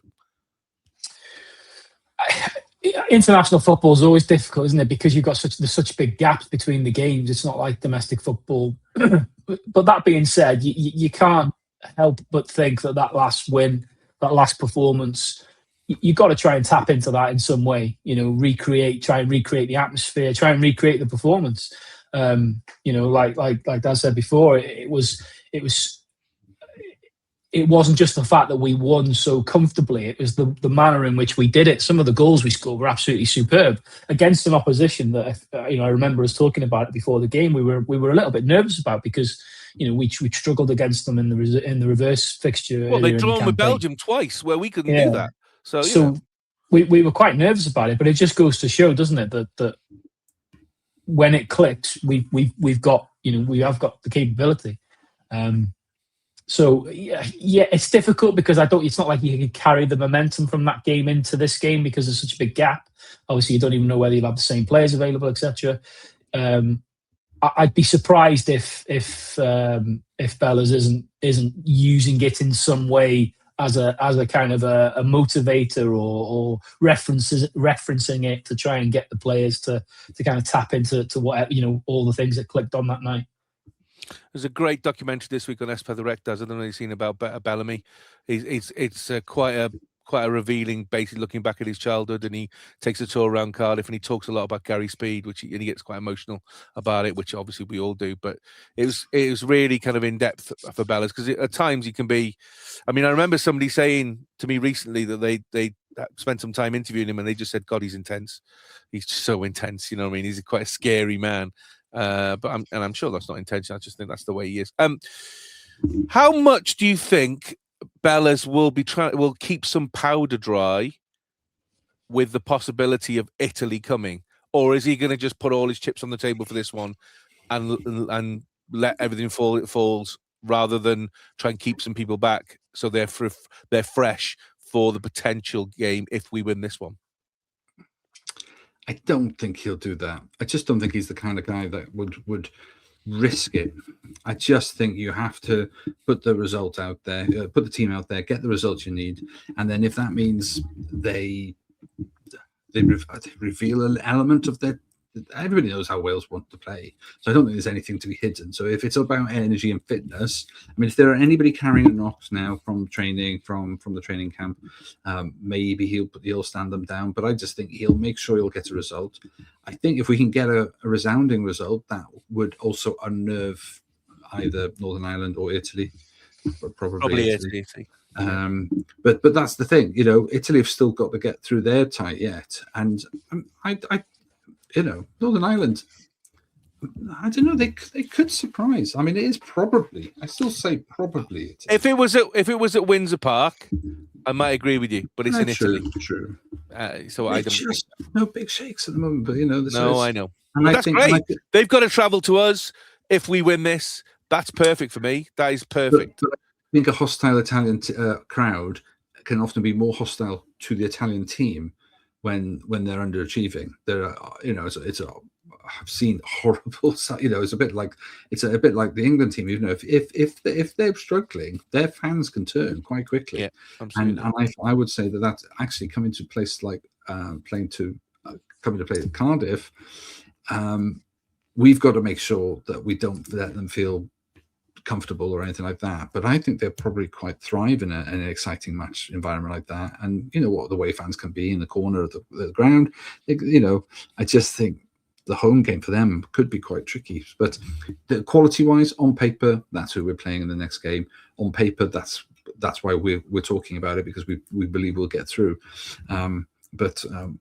G: International football is always difficult, isn't it? Because you've got such big gaps between the games. It's not like domestic football. But that being said, you can't help but think that last win, that last performance, you've got to try and tap into that in some way. Try and recreate the atmosphere, try and recreate the performance. Like Dan said before, it wasn't just the fact that we won so comfortably. It was the manner in which we did it. Some of the goals we scored were absolutely superb against an opposition that I remember us talking about it before the game. We were a little bit nervous about because we struggled against them in the reverse fixture.
F: Well, they'd drawn with Belgium twice, where we couldn't do that. So
G: we were quite nervous about it. But it just goes to show, doesn't it, that when it clicks, we have got the capability. So it's difficult because it's not like you can carry the momentum from that game into this game because there's such a big gap. Obviously, you don't even know whether you'll have the same players available, etc. I'd be surprised if Bellas isn't using it in some way as a kind of a motivator or referencing it to try and get the players to kind of tap into whatever, all the things that clicked on that night.
F: There's a great documentary this week on Espa the Rec does. I don't know if you've seen about Bellamy. It's quite a revealing, basically looking back at his childhood, and he takes a tour around Cardiff and he talks a lot about Gary Speed, and he gets quite emotional about it, which obviously we all do. But it was really kind of in depth for Bellas, because at times he can be. I mean, I remember somebody saying to me recently that they spent some time interviewing him and they just said, "God, he's intense. He's just so intense." You know what I mean? He's quite a scary man. But I'm sure that's not intentional. I just think that's the way he is. How much do you think Bellas will keep some powder dry with the possibility of Italy coming, or is he going to just put all his chips on the table for this one and let everything fall it falls, rather than try and keep some people back so they're fresh for the potential game if we win this one?
H: I don't think he'll do that. I just don't think he's the kind of guy that would risk it. I just think you have to put the result out there, put the team out there, get the results you need, and then if that means they reveal an element of their. Everybody knows how Wales want to play, so I don't think there's anything to be hidden. So if it's about energy and fitness, I mean, if there are anybody carrying a knocks now from training, from the training camp, maybe he'll stand them down. But I just think he'll make sure he'll get a result. I think if we can get a resounding result, that would also unnerve either Northern Ireland or Italy, but probably Italy. But that's the thing, Italy have still got to get through their tie yet, and Northern Ireland, I don't know. They could surprise. I mean, it is probably. I still say probably.
F: If it was at Windsor Park, I might agree with you. But it's in Italy.
H: True.
F: So I don't.
H: No big shakes at the moment. But
F: I know. And that's great. They've got to travel to us. If we win this, that's perfect for me. That is perfect.
H: But I think a hostile Italian crowd can often be more hostile to the Italian team when they're underachieving. I've seen horrible. It's a bit like the England team. If they're struggling, their fans can turn quite quickly.
F: Yeah, absolutely.
H: And I would say that's actually coming to places like coming to play at Cardiff. We've got to make sure that we don't let them feel comfortable or anything like that, but I think they'll probably quite thrive in an exciting match environment like that. And you know what the way fans can be in the corner of the ground. I just think the home game for them could be quite tricky. But quality-wise, on paper, that's who we're playing in the next game. On paper, that's why we're talking about it, because we believe we'll get through. But I'm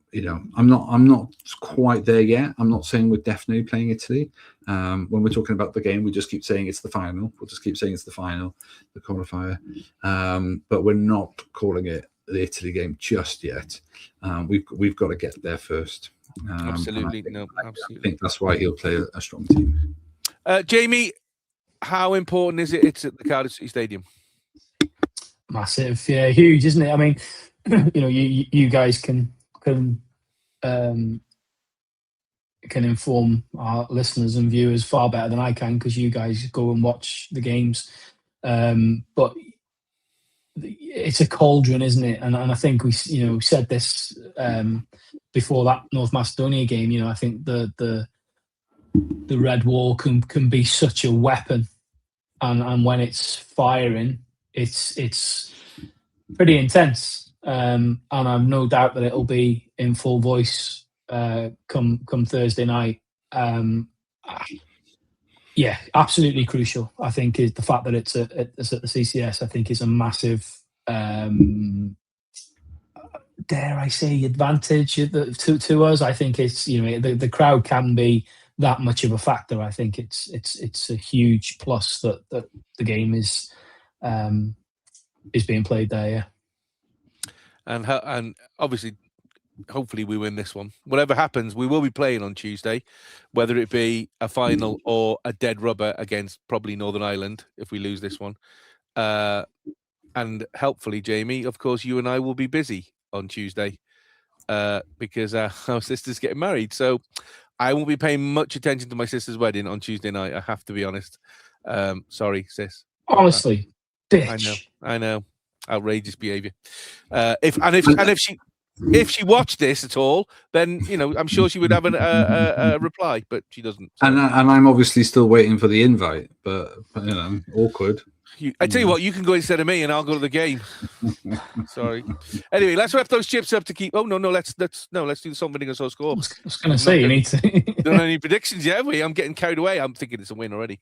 H: not quite there yet. I'm not saying we're definitely playing Italy. When we're talking about the game, we just keep saying it's the final. We'll just keep saying it's the final, the qualifier. But we're not calling it the Italy game just yet. We've got to get there first.
F: Absolutely,
H: absolutely.
F: absolutely.
H: I think that's why he'll play a strong team.
F: Jamie, how important is it? It's at the Cardiff City Stadium.
G: Massive, yeah, huge, isn't it? I mean, you guys can inform our listeners and viewers far better than I can, because you guys go and watch the games. But it's a cauldron, isn't it? And I think we said this before that North Macedonia game. I think the red wall can be such a weapon, and when it's firing, it's pretty intense. And I've no doubt that it'll be in full voice come Thursday night. Yeah, absolutely crucial. I think is the fact that it's at the CCS. I think is a massive, dare I say, advantage to us. I think it's the crowd can be that much of a factor. I think it's a huge plus that the game is being played there. Yeah.
F: And obviously, hopefully we win this one. Whatever happens, we will be playing on Tuesday, whether it be a final or a dead rubber against probably Northern Ireland if we lose this one. And helpfully, Jamie, of course, you and I will be busy on Tuesday because our sister's getting married. So I won't be paying much attention to my sister's wedding on Tuesday night. I have to be honest. Sorry, sis.
G: Honestly, bitch.
F: I know. Outrageous behaviour. If she watched this at all, then I'm sure she would have a reply, but she doesn't. So.
H: And I'm obviously still waiting for the invite, but awkward.
F: I tell you what, you can go instead of me, and I'll go to the game. Sorry. Anyway, let's wrap those chips up to keep. Oh no, let's do something and so score.
G: I was going to say you need to.
F: Don't have any predictions yet, have we? I'm getting carried away. I'm thinking it's a win already.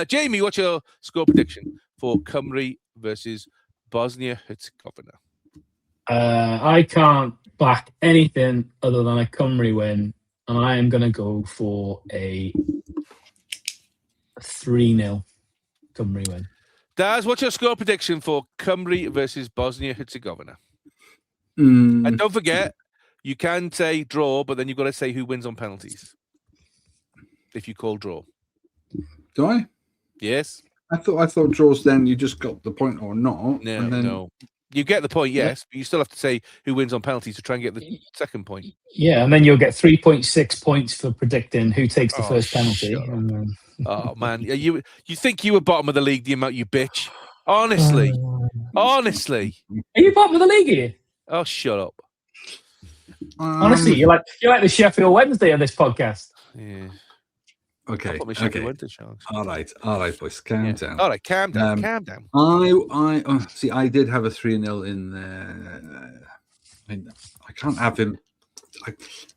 F: Jamie, what's your score prediction for Cymru versus Bosnia-Herzegovina?
G: I can't back anything other than a Cymru win, and I am going to go for a 3-0 Cymru win.
F: Daz, what's your score prediction for Cymru versus Bosnia-Herzegovina? And don't forget, you can say draw, but then you've got to say who wins on penalties. If you call draw.
H: Do I?
F: Yes.
H: I thought draws then you just got the point or not.
F: No. You get the point, yes, but you still have to say who wins on penalties to try and get the second point.
G: Yeah, and then you'll get 3.6 points for predicting who takes the first penalty.
F: Oh man, you think you were bottom of the league? The amount you bitch, honestly.
G: Are you bottom of the league here?
F: Oh, shut up.
G: Honestly, you're like the Sheffield Wednesday of this podcast.
F: Yeah.
H: Okay. All right, boys. Calm down.
F: All right, calm down.
H: I did have a 3-0 in there. I can't have him.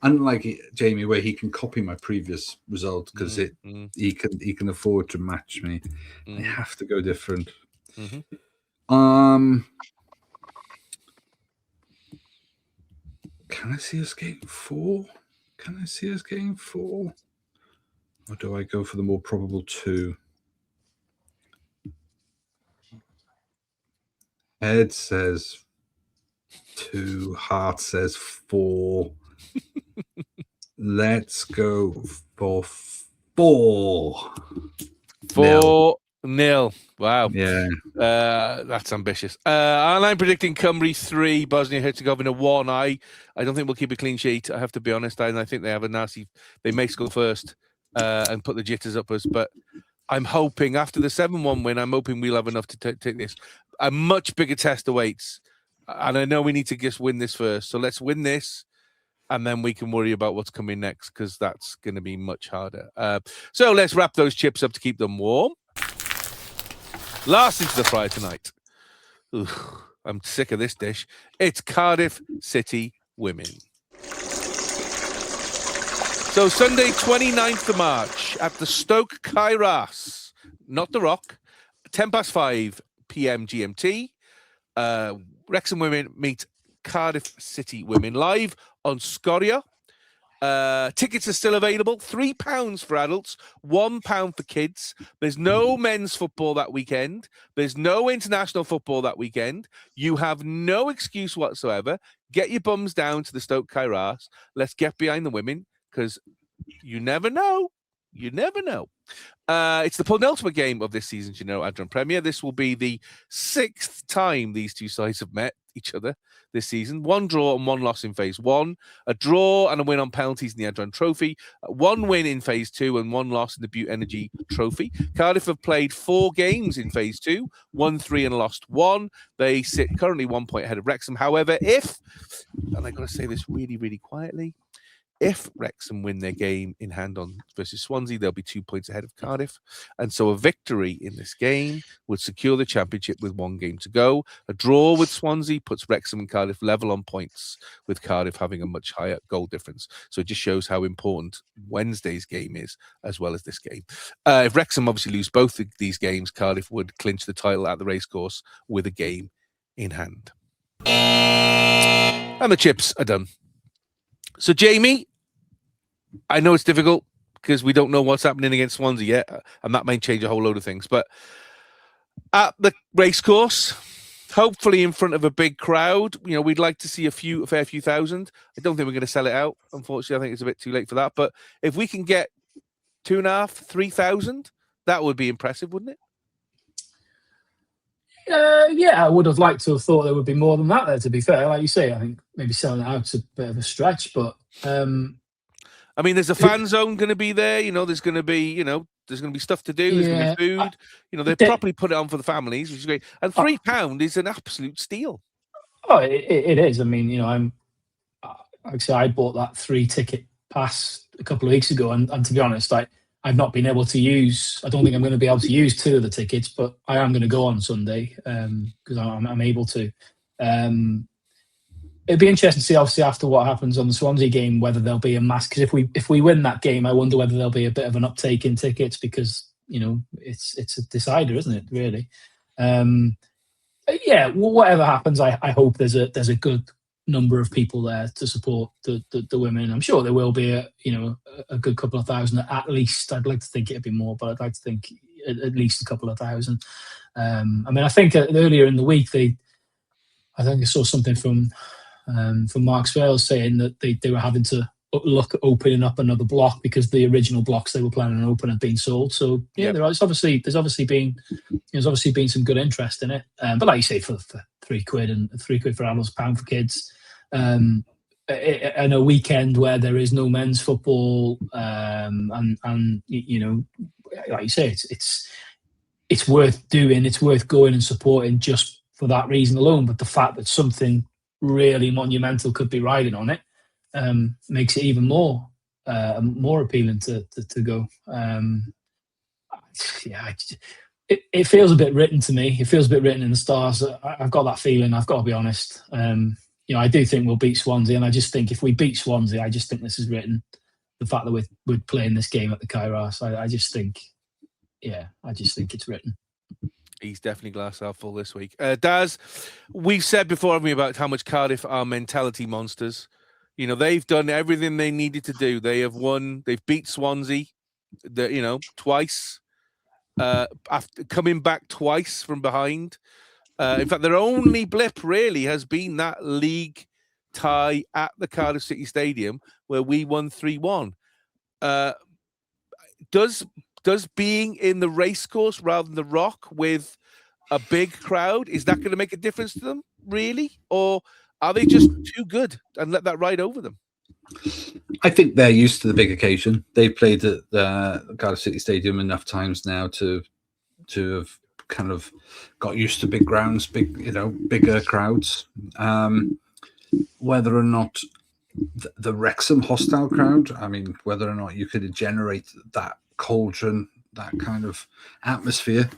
H: Unlike Jamie, where he can copy my previous result because he can afford to match me. I have to go different. Can I see us getting 4? Or do I go for the more probable 2? Head says 2. Heart says 4. Let's go for 4.
F: 4-0. Wow.
H: Yeah.
F: That's ambitious. And I'm predicting Cymru 3, Bosnia-Herzegovina 1. I don't think we'll keep a clean sheet, I have to be honest. And I think they have a nasty... They may score first. And put the jitters up us, but I'm hoping after the 7-1 win, I'm hoping we'll have enough to take this. A much bigger test awaits, and I know we need to just win this first. So let's win this, and then we can worry about what's coming next because that's going to be much harder. So let's wrap those chips up to keep them warm. Last into the fryer tonight. Ooh, I'm sick of this dish. It's Cardiff City Women. So Sunday, 29th of March at the Stoke Cae Ras, not the Rock, 5:10 p.m. GMT. Wrexham Women meet Cardiff City Women live on Scoria. Tickets are still available. £3 for adults, £1 for kids. There's no men's football that weekend. There's no international football that weekend. You have no excuse whatsoever. Get your bums down to the Stoke Cae Ras. Let's get behind the women. Because you never know. It's the penultimate game of this season's Adron Premier. This will be the 6th time these two sides have met each other this season. 1 draw and 1 loss in Phase 1. A draw and a win on penalties in the Adron Trophy. 1 win in Phase 2 and 1 loss in the Butte Energy Trophy. Cardiff have played 4 games in Phase 2, won 3 and lost 1. They sit currently 1 point ahead of Wrexham. However, and I've got to say this really, really quietly, if Wrexham win their game in hand on versus Swansea, they'll be 2 points ahead of Cardiff. And so a victory in this game would secure the championship with 1 game to go. A draw with Swansea puts Wrexham and Cardiff level on points, with Cardiff having a much higher goal difference. So it just shows how important Wednesday's game is, as well as this game. If Wrexham obviously lose both of these games, Cardiff would clinch the title at the racecourse with a game in hand. And the chips are done. So, Jamie, I know it's difficult because we don't know what's happening against Swansea yet, and that may change a whole load of things. But at the racecourse, hopefully in front of a big crowd, we'd like to see a fair few thousand. I don't think we're going to sell it out. Unfortunately, I think it's a bit too late for that. But if we can get 2,500, 3,000, that would be impressive, wouldn't it?
G: Yeah, I would have liked to have thought there would be more than that there, to be fair. Like you say, I think maybe selling it out's a bit of a stretch, but...
F: I mean, there's a fan zone going to be there. There's going to be, There's going to be stuff to do. There's going to be food. They properly put it on for the families, which is great. And £3 is an absolute steal.
G: Oh, it is. I mean, like I say, I bought that 3-ticket pass a couple of weeks ago, and to be honest, I've not been able to use. I don't think I'm going to be able to use 2 of the tickets, but I am going to go on Sunday because I'm able to. It'd be interesting to see, obviously, after what happens on the Swansea game, whether there'll be a mass. Because if we win that game, I wonder whether there'll be a bit of an uptake in tickets because it's a decider, isn't it? Really. Yeah. Whatever happens, I hope there's a good number of people there to support the women. I'm sure there will be a good couple of thousand at least. I'd like to think it'd be more, but I'd like to think at least a couple of thousand. I mean, I think earlier in the week I think I saw something from Mark Swales saying that they were having to look at opening up another block because the original blocks they were planning on opening had been sold. So there's obviously been some good interest in it. But like you say, for £3 and £3 for adults, £1 for kids, and a weekend where there is no men's football, and like you say, it's worth doing. It's worth going and supporting just for that reason alone. But the fact that something really monumental could be riding on it makes it even more appealing to go. It feels a bit written to me. It feels a bit written in the stars. I've got that feeling. I've got to be honest. I do think we'll beat Swansea, and I just think if we beat Swansea, I just think this is written. The fact that we're playing this game at the Cae Ras, I just think it's written.
F: He's definitely glass half full this week. Daz, we've said before, haven't we, about how much Cardiff are mentality monsters. They've done everything they needed to do. They have won. They've beat Swansea, twice. After coming back twice from behind. In fact, their only blip really has been that league tie at the Cardiff City Stadium where we won 3-1. Does being in the racecourse rather than the Rock with a big crowd, is that going to make a difference to them, really? Or are they just too good and let that ride over them?
H: I think they're used to the big occasion. They've played at the Cardiff City Stadium enough times now to have kind of got used to big grounds, bigger crowds. Whether or not the Wrexham hostile crowd, I mean, whether or not you could generate that cauldron, that kind of atmosphere,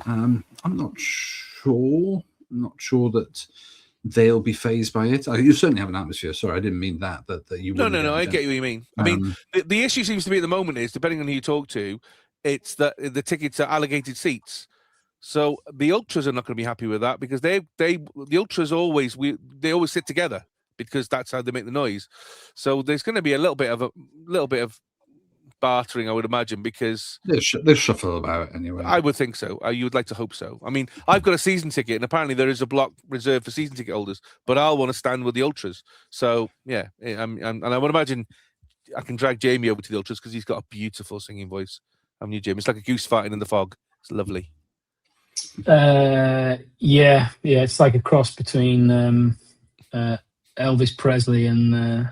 H: I'm not sure. I'm not sure that they'll be phased by it. You certainly have an atmosphere. Sorry, I didn't mean that you.
F: No. I get what you mean. I mean, the issue seems to be at the moment is, depending on who you talk to, it's that the tickets are allocated seats. So the ultras are not going to be happy with that because the ultras always sit together because that's how they make the noise. So there's going to be a little bit of bartering, I would imagine, because
H: they'll shuffle about anyway.
F: I would think so. You would like to hope so. I mean, I've got a season ticket, and apparently there is a block reserved for season ticket holders, but I'll want to stand with the ultras. So yeah, and I would imagine I can drag Jamie over to the ultras because he's got a beautiful singing voice. Haven't you, Jim? It's like a goose farting in the fog. It's lovely.
G: Yeah, it's like a cross between Elvis Presley and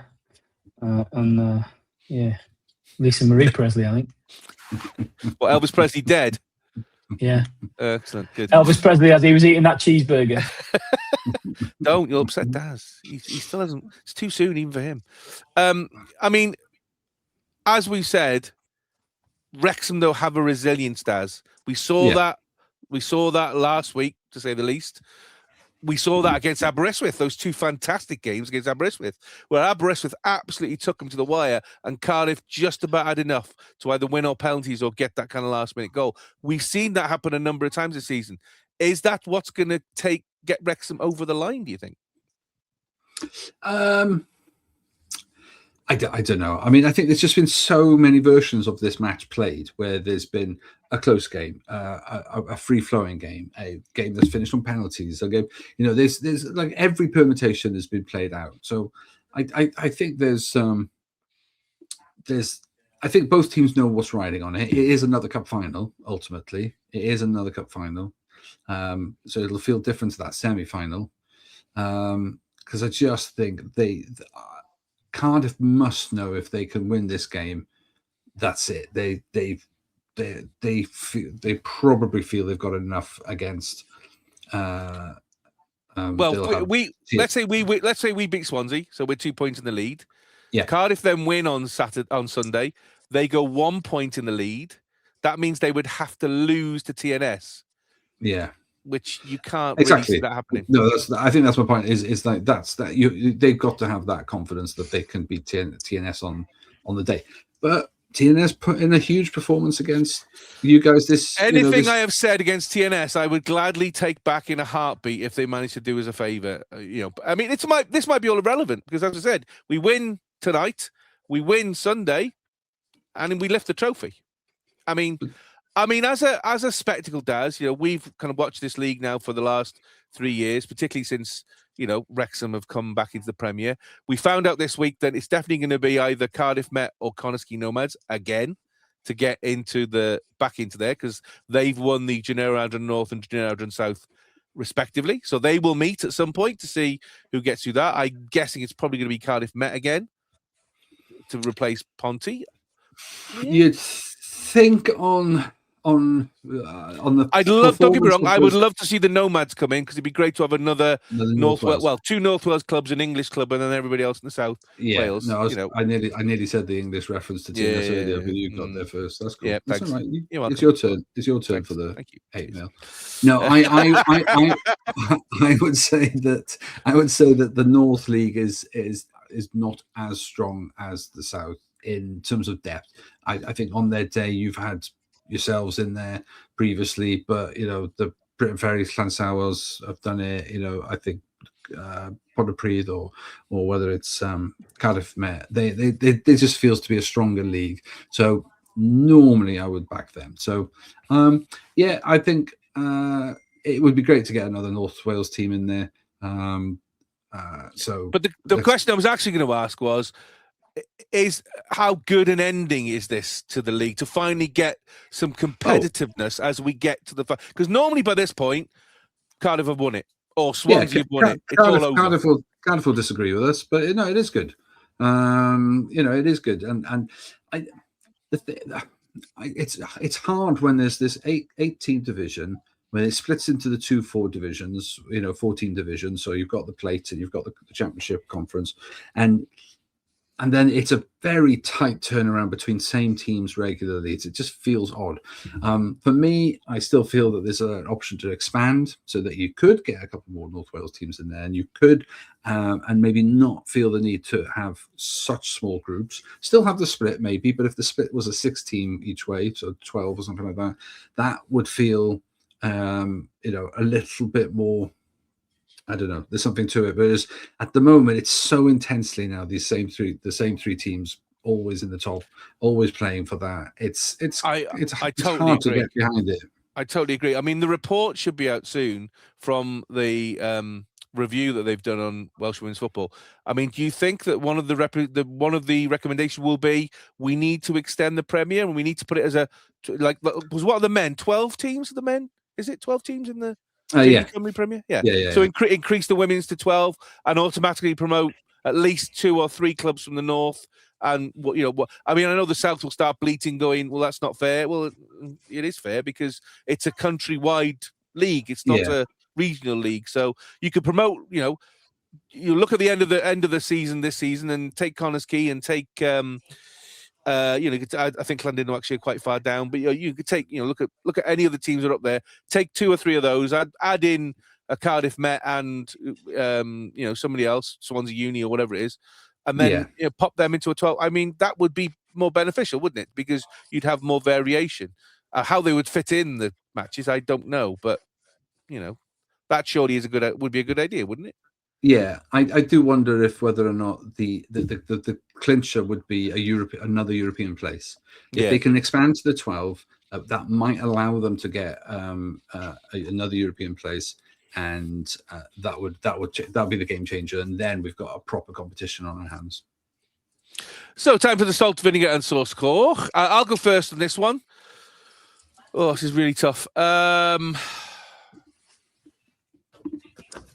G: Lisa Marie Presley, I think.
F: Well, Elvis Presley dead?
G: Yeah.
F: Excellent. Good.
G: Elvis Presley, as he was eating that cheeseburger.
F: Don't, you'll upset Daz. He still hasn't. It's too soon even for him. I mean, as we said, Wrexham, though, have a resilience, Daz. We saw that last week, to say the least. We saw that against Aberystwyth, those two fantastic games against Aberystwyth, where Aberystwyth absolutely took them to the wire and Cardiff just about had enough to either win or penalties or get that kind of last-minute goal. We've seen that happen a number of times this season. Is that what's going to get Wrexham over the line, do you think?
H: I don't know. I mean, I think there's just been so many versions of this match played where there's been a close game, a free-flowing game, a game that's finished on penalties, a game, there's like every permutation has been played out. So I think I think both teams know what's riding on it. It is another cup final, ultimately. It is another cup final. So it'll feel different to that semi-final. Because I just think Cardiff must know if they can win this game, that's it. They've they probably feel they've got enough against.
F: Well, let's say we beat Swansea, so we're 2 points in the lead.
H: Yeah.
F: Cardiff then win on Sunday. They go 1 point in the lead. That means they would have to lose to TNS.
H: Yeah.
F: Which you can't
H: exactly
F: really see that happening.
H: No, I think that's my point. Is like they've got to have that confidence that they can beat TNS on the day. But TNS put in a huge performance against you guys.
F: Anything I have said against TNS, I would gladly take back in a heartbeat if they managed to do us a favour. I mean, this might be all irrelevant because, as I said, we win tonight, we win Sunday, and we lift the trophy. I mean, as a spectacle, Daz, we've kind of watched this league now for the last 3 years, particularly since Wrexham have come back into the Premier. We found out this week that it's definitely going to be either Cardiff Met or Connaskey Nomads again to get back into there because they've won the Junior Adran North and Junior Adran South respectively. So they will meet at some point to see who gets through that. I'm guessing it's probably going to be Cardiff Met again to replace Ponty. Yeah.
H: You'd think on the.
F: Don't get me wrong. I would love to see the Nomads come in because it'd be great to have another North Wales. Well, 2 North Wales clubs, an English club, and then everybody else in the South Wales.
H: No, I nearly said the English reference to TNS earlier, but you got there first. That's cool.
F: Yeah,
H: that's
F: thanks.
H: all right.
F: It's
H: your turn. It's your turn for the hate mail. No, I would say that the North League is not as strong as the South in terms of depth. I think on their day you've had yourselves in there previously, but the Britain Ferry Llansawas have done it. I think Pontypridd or whether it's Cardiff Met, they just feels to be a stronger league. So normally I would back them. So I think it would be great to get another North Wales team in there.
F: But the question I was actually going to ask is how good an ending is this to the league to finally get some competitiveness as we get to the because normally by this point Cardiff have won it or Swansea have won it. It's all over.
H: Cardiff will disagree with us, but no, it is good. It is good, and it's hard when there's this eight team division when it splits into the 2-4 divisions. 14 divisions. So you've got the plate and you've got the championship conference, and then it's a very tight turnaround between same teams regularly. It just feels odd. For me, I still feel that there's an option to expand so that you could get a couple more North Wales teams in there, and you could, and maybe not feel the need to have such small groups. Still have the split maybe, but if the split was a 6-team each way, so 12 or something like that, that would feel, a little bit more. I don't know. There's something to it, but at the moment, it's so intensely now. The same three teams always in the top, always playing for that. It's
F: totally
H: hard
F: agree.
H: to get behind it.
F: I totally agree. I mean, the report should be out soon from the review that they've done on Welsh women's football. I mean, do you think that one of the recommendations will be we need to extend the Premier and we need to put it as what are the men? 12 teams of the men? Is it 12 teams in the? Cymru Premier, yeah. So increase the women's to 12 and automatically promote at least 2 or 3 clubs from the north. And I mean, I know the South will start bleating, going, "Well, that's not fair." Well, it is fair because it's a countrywide league. It's not a regional league. So you could promote. You look at the end of the season this season and take Connaskey and take. I think Llandudno actually are quite far down, but you could take look at any of the teams that are up there. Take 2 or 3 of those. Add in a Cardiff Met and somebody else, Swansea Uni or whatever it is, and then pop them into a 12. I mean, that would be more beneficial, wouldn't it? Because you'd have more variation. How they would fit in the matches, I don't know, but that surely would be a good idea, wouldn't it?
H: Yeah, I do wonder whether or not the clincher would be another European place. If they can expand to the 12, that might allow them to get another European place, and that would be the game changer. And then we've got a proper competition on our hands.
F: So, time for the salt, vinegar, and sauce score. I'll go first on this one. Oh, this is really tough.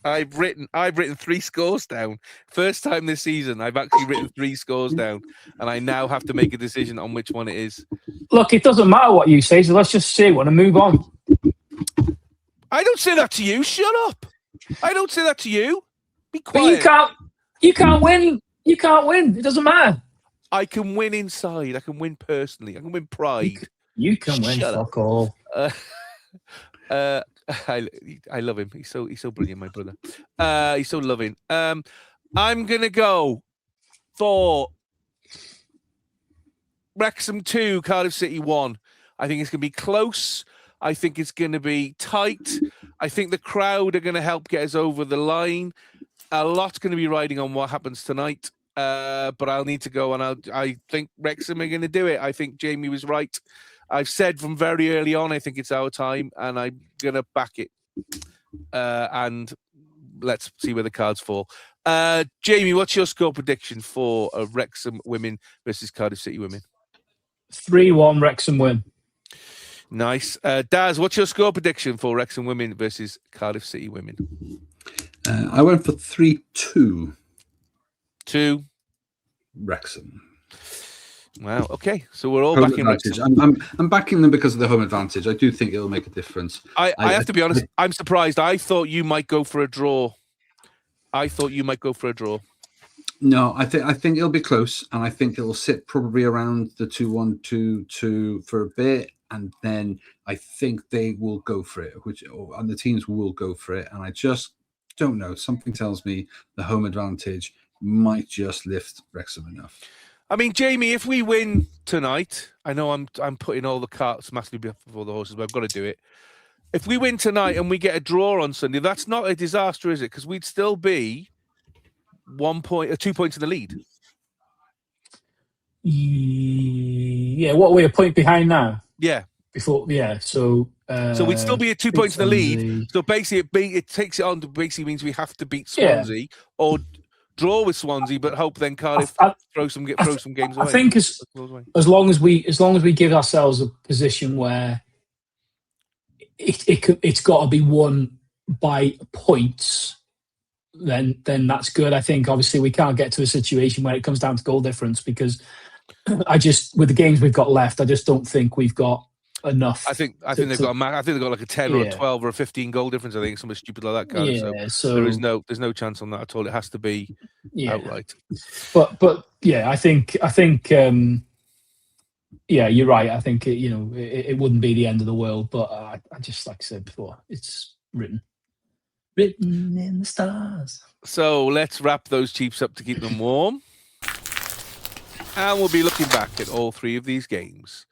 F: I've written 3 scores down. First time this season, I've actually written 3 scores down, and I now have to make a decision on which one it is.
G: Look, it doesn't matter what you say, so let's just say one and move on.
F: I don't say that to you. Shut up. I don't say that to you. Be
G: But
F: quiet.
G: you can't win. You can't win. It doesn't matter.
F: I can win inside. I can win personally. I can win pride.
G: You can win.
F: Shut up.
G: Fuck all.
F: I love him. He's so brilliant, my brother. He's so loving. I'm gonna go for Wrexham 2, Cardiff City 1. I think it's gonna be close. I think it's gonna be tight. I think the crowd are gonna help get us over the line. A lot's gonna be riding on what happens tonight. But I'll need to go, and I think Wrexham are gonna do it. I think Jamie was right. I've said from very early on, I think it's our time, and I'm going to back it. And let's see where the cards fall. Jamie, what's your score prediction for Wrexham Women versus Cardiff City Women?
G: 3-1 Wrexham win.
F: Nice. Daz, what's your score prediction for Wrexham Women versus Cardiff City Women?
H: I went for 3-2.
F: 2.
H: Wrexham.
F: Wow. Okay. So we're all
H: home
F: backing
H: advantage.
F: Wrexham.
H: I'm backing them because of the home advantage. I do think it'll make a difference.
F: I have to be honest. I'm surprised. I thought you might go for a draw.
H: No, I think it'll be close, and I think it'll sit probably around the 2-1, 2-2 for a bit, and then I think they will go for it, and the teams will go for it, and I just don't know. Something tells me the home advantage might just lift Wrexham enough.
F: I mean, Jamie, if we win tonight, I know I'm putting all the carts massively before the horses, but I've got to do it. If we win tonight and we get a draw on Sunday, that's not a disaster, is it? Because we'd still be 2 points in the lead.
G: Yeah, what are we a point behind now?
F: Yeah.
G: So
F: we'd still be at 2 points in the lead. So basically, it takes it on to basically means we have to beat Swansea or draw with Swansea, but hope then Cardiff throw some games away.
G: I think as long as we give ourselves a position where it's got to be won by points, then that's good. I think obviously we can't get to a situation where it comes down to goal difference, because with the games we've got left, I just don't think we've got enough.
F: I think they've got like a 10 or a 12 or a 15 goal difference. I think something stupid like that. Cardiff. So there's no chance on that at all. It has to be outright.
G: But yeah, I think you're right. I think it wouldn't be the end of the world, but I just, like I said before, it's written in the stars.
F: So let's wrap those Chiefs up to keep them warm, and we'll be looking back at all 3 of these games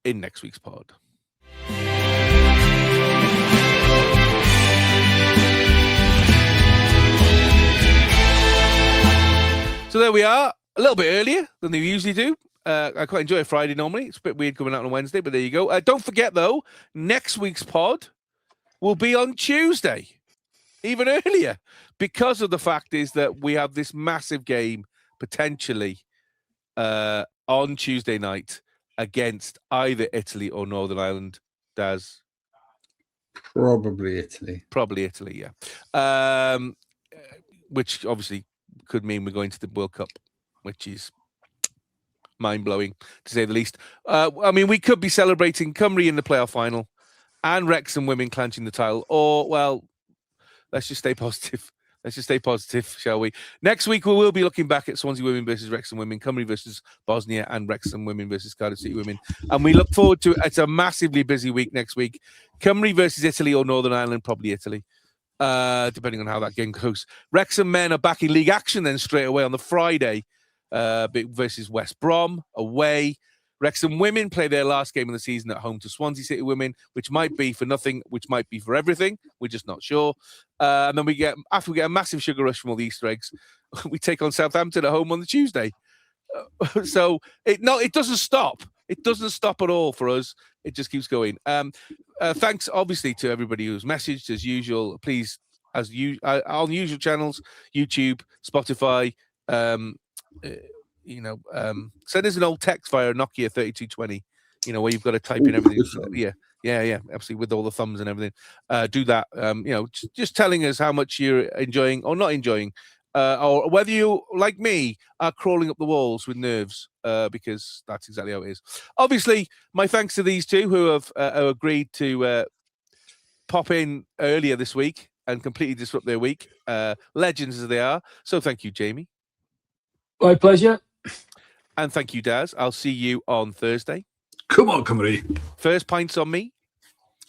F: in next week's pod. So there we are, a little bit earlier than they usually do. I quite enjoy a Friday normally. It's a bit weird coming out on a Wednesday, but there you go. Don't forget, though, next week's pod will be on Tuesday, even earlier, because of the fact is that we have this massive game potentially on Tuesday night against either Italy or Northern Ireland. Daz?
H: Probably Italy,
F: yeah. Which obviously could mean we're going to the World Cup, which is mind-blowing, to say the least. I mean, we could be celebrating Cymru in the playoff final and Wrexham Women clenching the title, or, well, let's just stay positive. Shall we? Next week, we will be looking back at Swansea Women versus Wrexham Women, Cymru versus Bosnia, and Wrexham Women versus Cardiff City Women. And we look forward to it's a massively busy week next week. Cymru versus Italy or Northern Ireland, probably Italy, depending on how that game goes. Wrexham men are back in league action then straight away on the Friday versus West Brom away. Wrexham Women play their last game of the season at home to Swansea City Women, which might be for nothing, which might be for everything. We're just not sure. And then after we get a massive sugar rush from all the Easter eggs, we take on Southampton at home on the Tuesday. So it doesn't stop. It doesn't stop at all for us. It just keeps going. Thanks, obviously, to everybody who's messaged as usual. Please, on the usual channels, YouTube, Spotify. Send us an old text via Nokia 3220 You know, where you've got to type in everything. Yeah, absolutely, with all the thumbs and everything. Do that. You know, just telling us how much you're enjoying or not enjoying, or whether you, like me, are crawling up the walls with nerves, because that's exactly how it is. Obviously, my thanks to these two who have agreed to pop in earlier this week and completely disrupt their week. Legends as they are. So thank you, Jamie.
G: My pleasure.
F: And thank you, Daz. I'll see you on Thursday.
H: Come on, Cymru.
F: First pints on me.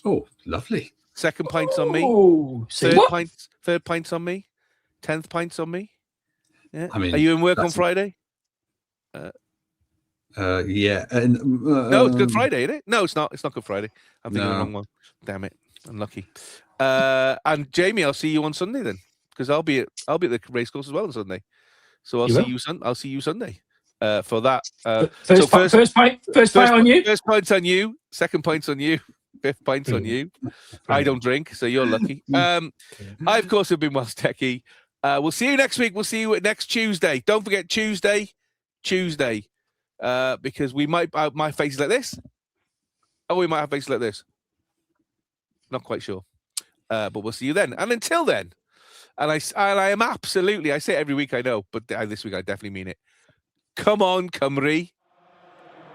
H: Oh, lovely.
F: Second pints on me.
G: Oh,
F: Third pints on me. 10th pints on me. Yeah.
H: I mean,
F: are you in work on Friday?
H: Yeah.
F: No, it's Good Friday, isn't it? No, it's not. It's not Good Friday. I'm thinking of the wrong one. Damn it. Unlucky. And Jamie, I'll see you on Sunday then, because I'll be at the racecourse as well on Sunday. So I'll see you Sunday. For that.
G: First pint on you.
F: First points on you. Second points on you. Fifth points on you. I don't drink, so you're lucky. I, of course, have been Welshtechie. We'll see you next week. We'll see you next Tuesday. Don't forget Tuesday. Because we might have my faces like this. Oh, we might have faces like this. Not quite sure. But we'll see you then. And until then, and I am absolutely, I say it every week, I know, but this week I definitely mean it. Come on, Cymru,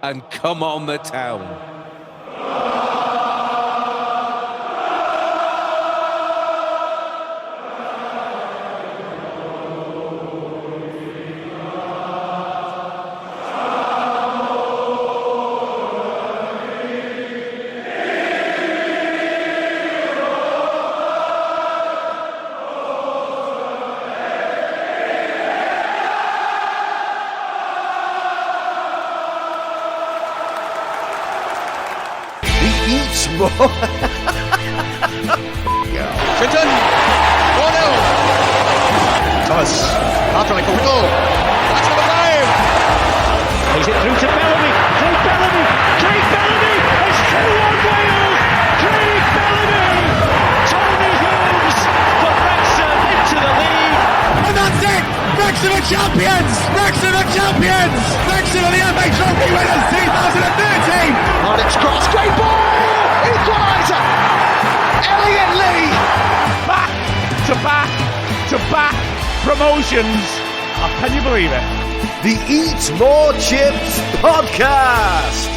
F: and come on the town.
C: Clinton, 4-0. Thomas, after like a goal. That's number 5.
A: Plays it through to Bellamy. Cae Bellamy has 2-1 Wales. Cae Bellamy. Tony Hughes for Wrexham into the lead.
D: And that's it! Wrexham are champions! Wrexham are champions! Wrexham are the FA Trophy winners 2013! Alex Cross, great ball! Equaliser! Elliot Lee!
E: Back to back promotions. Can you believe it?
B: The Eat More Chips Podcast.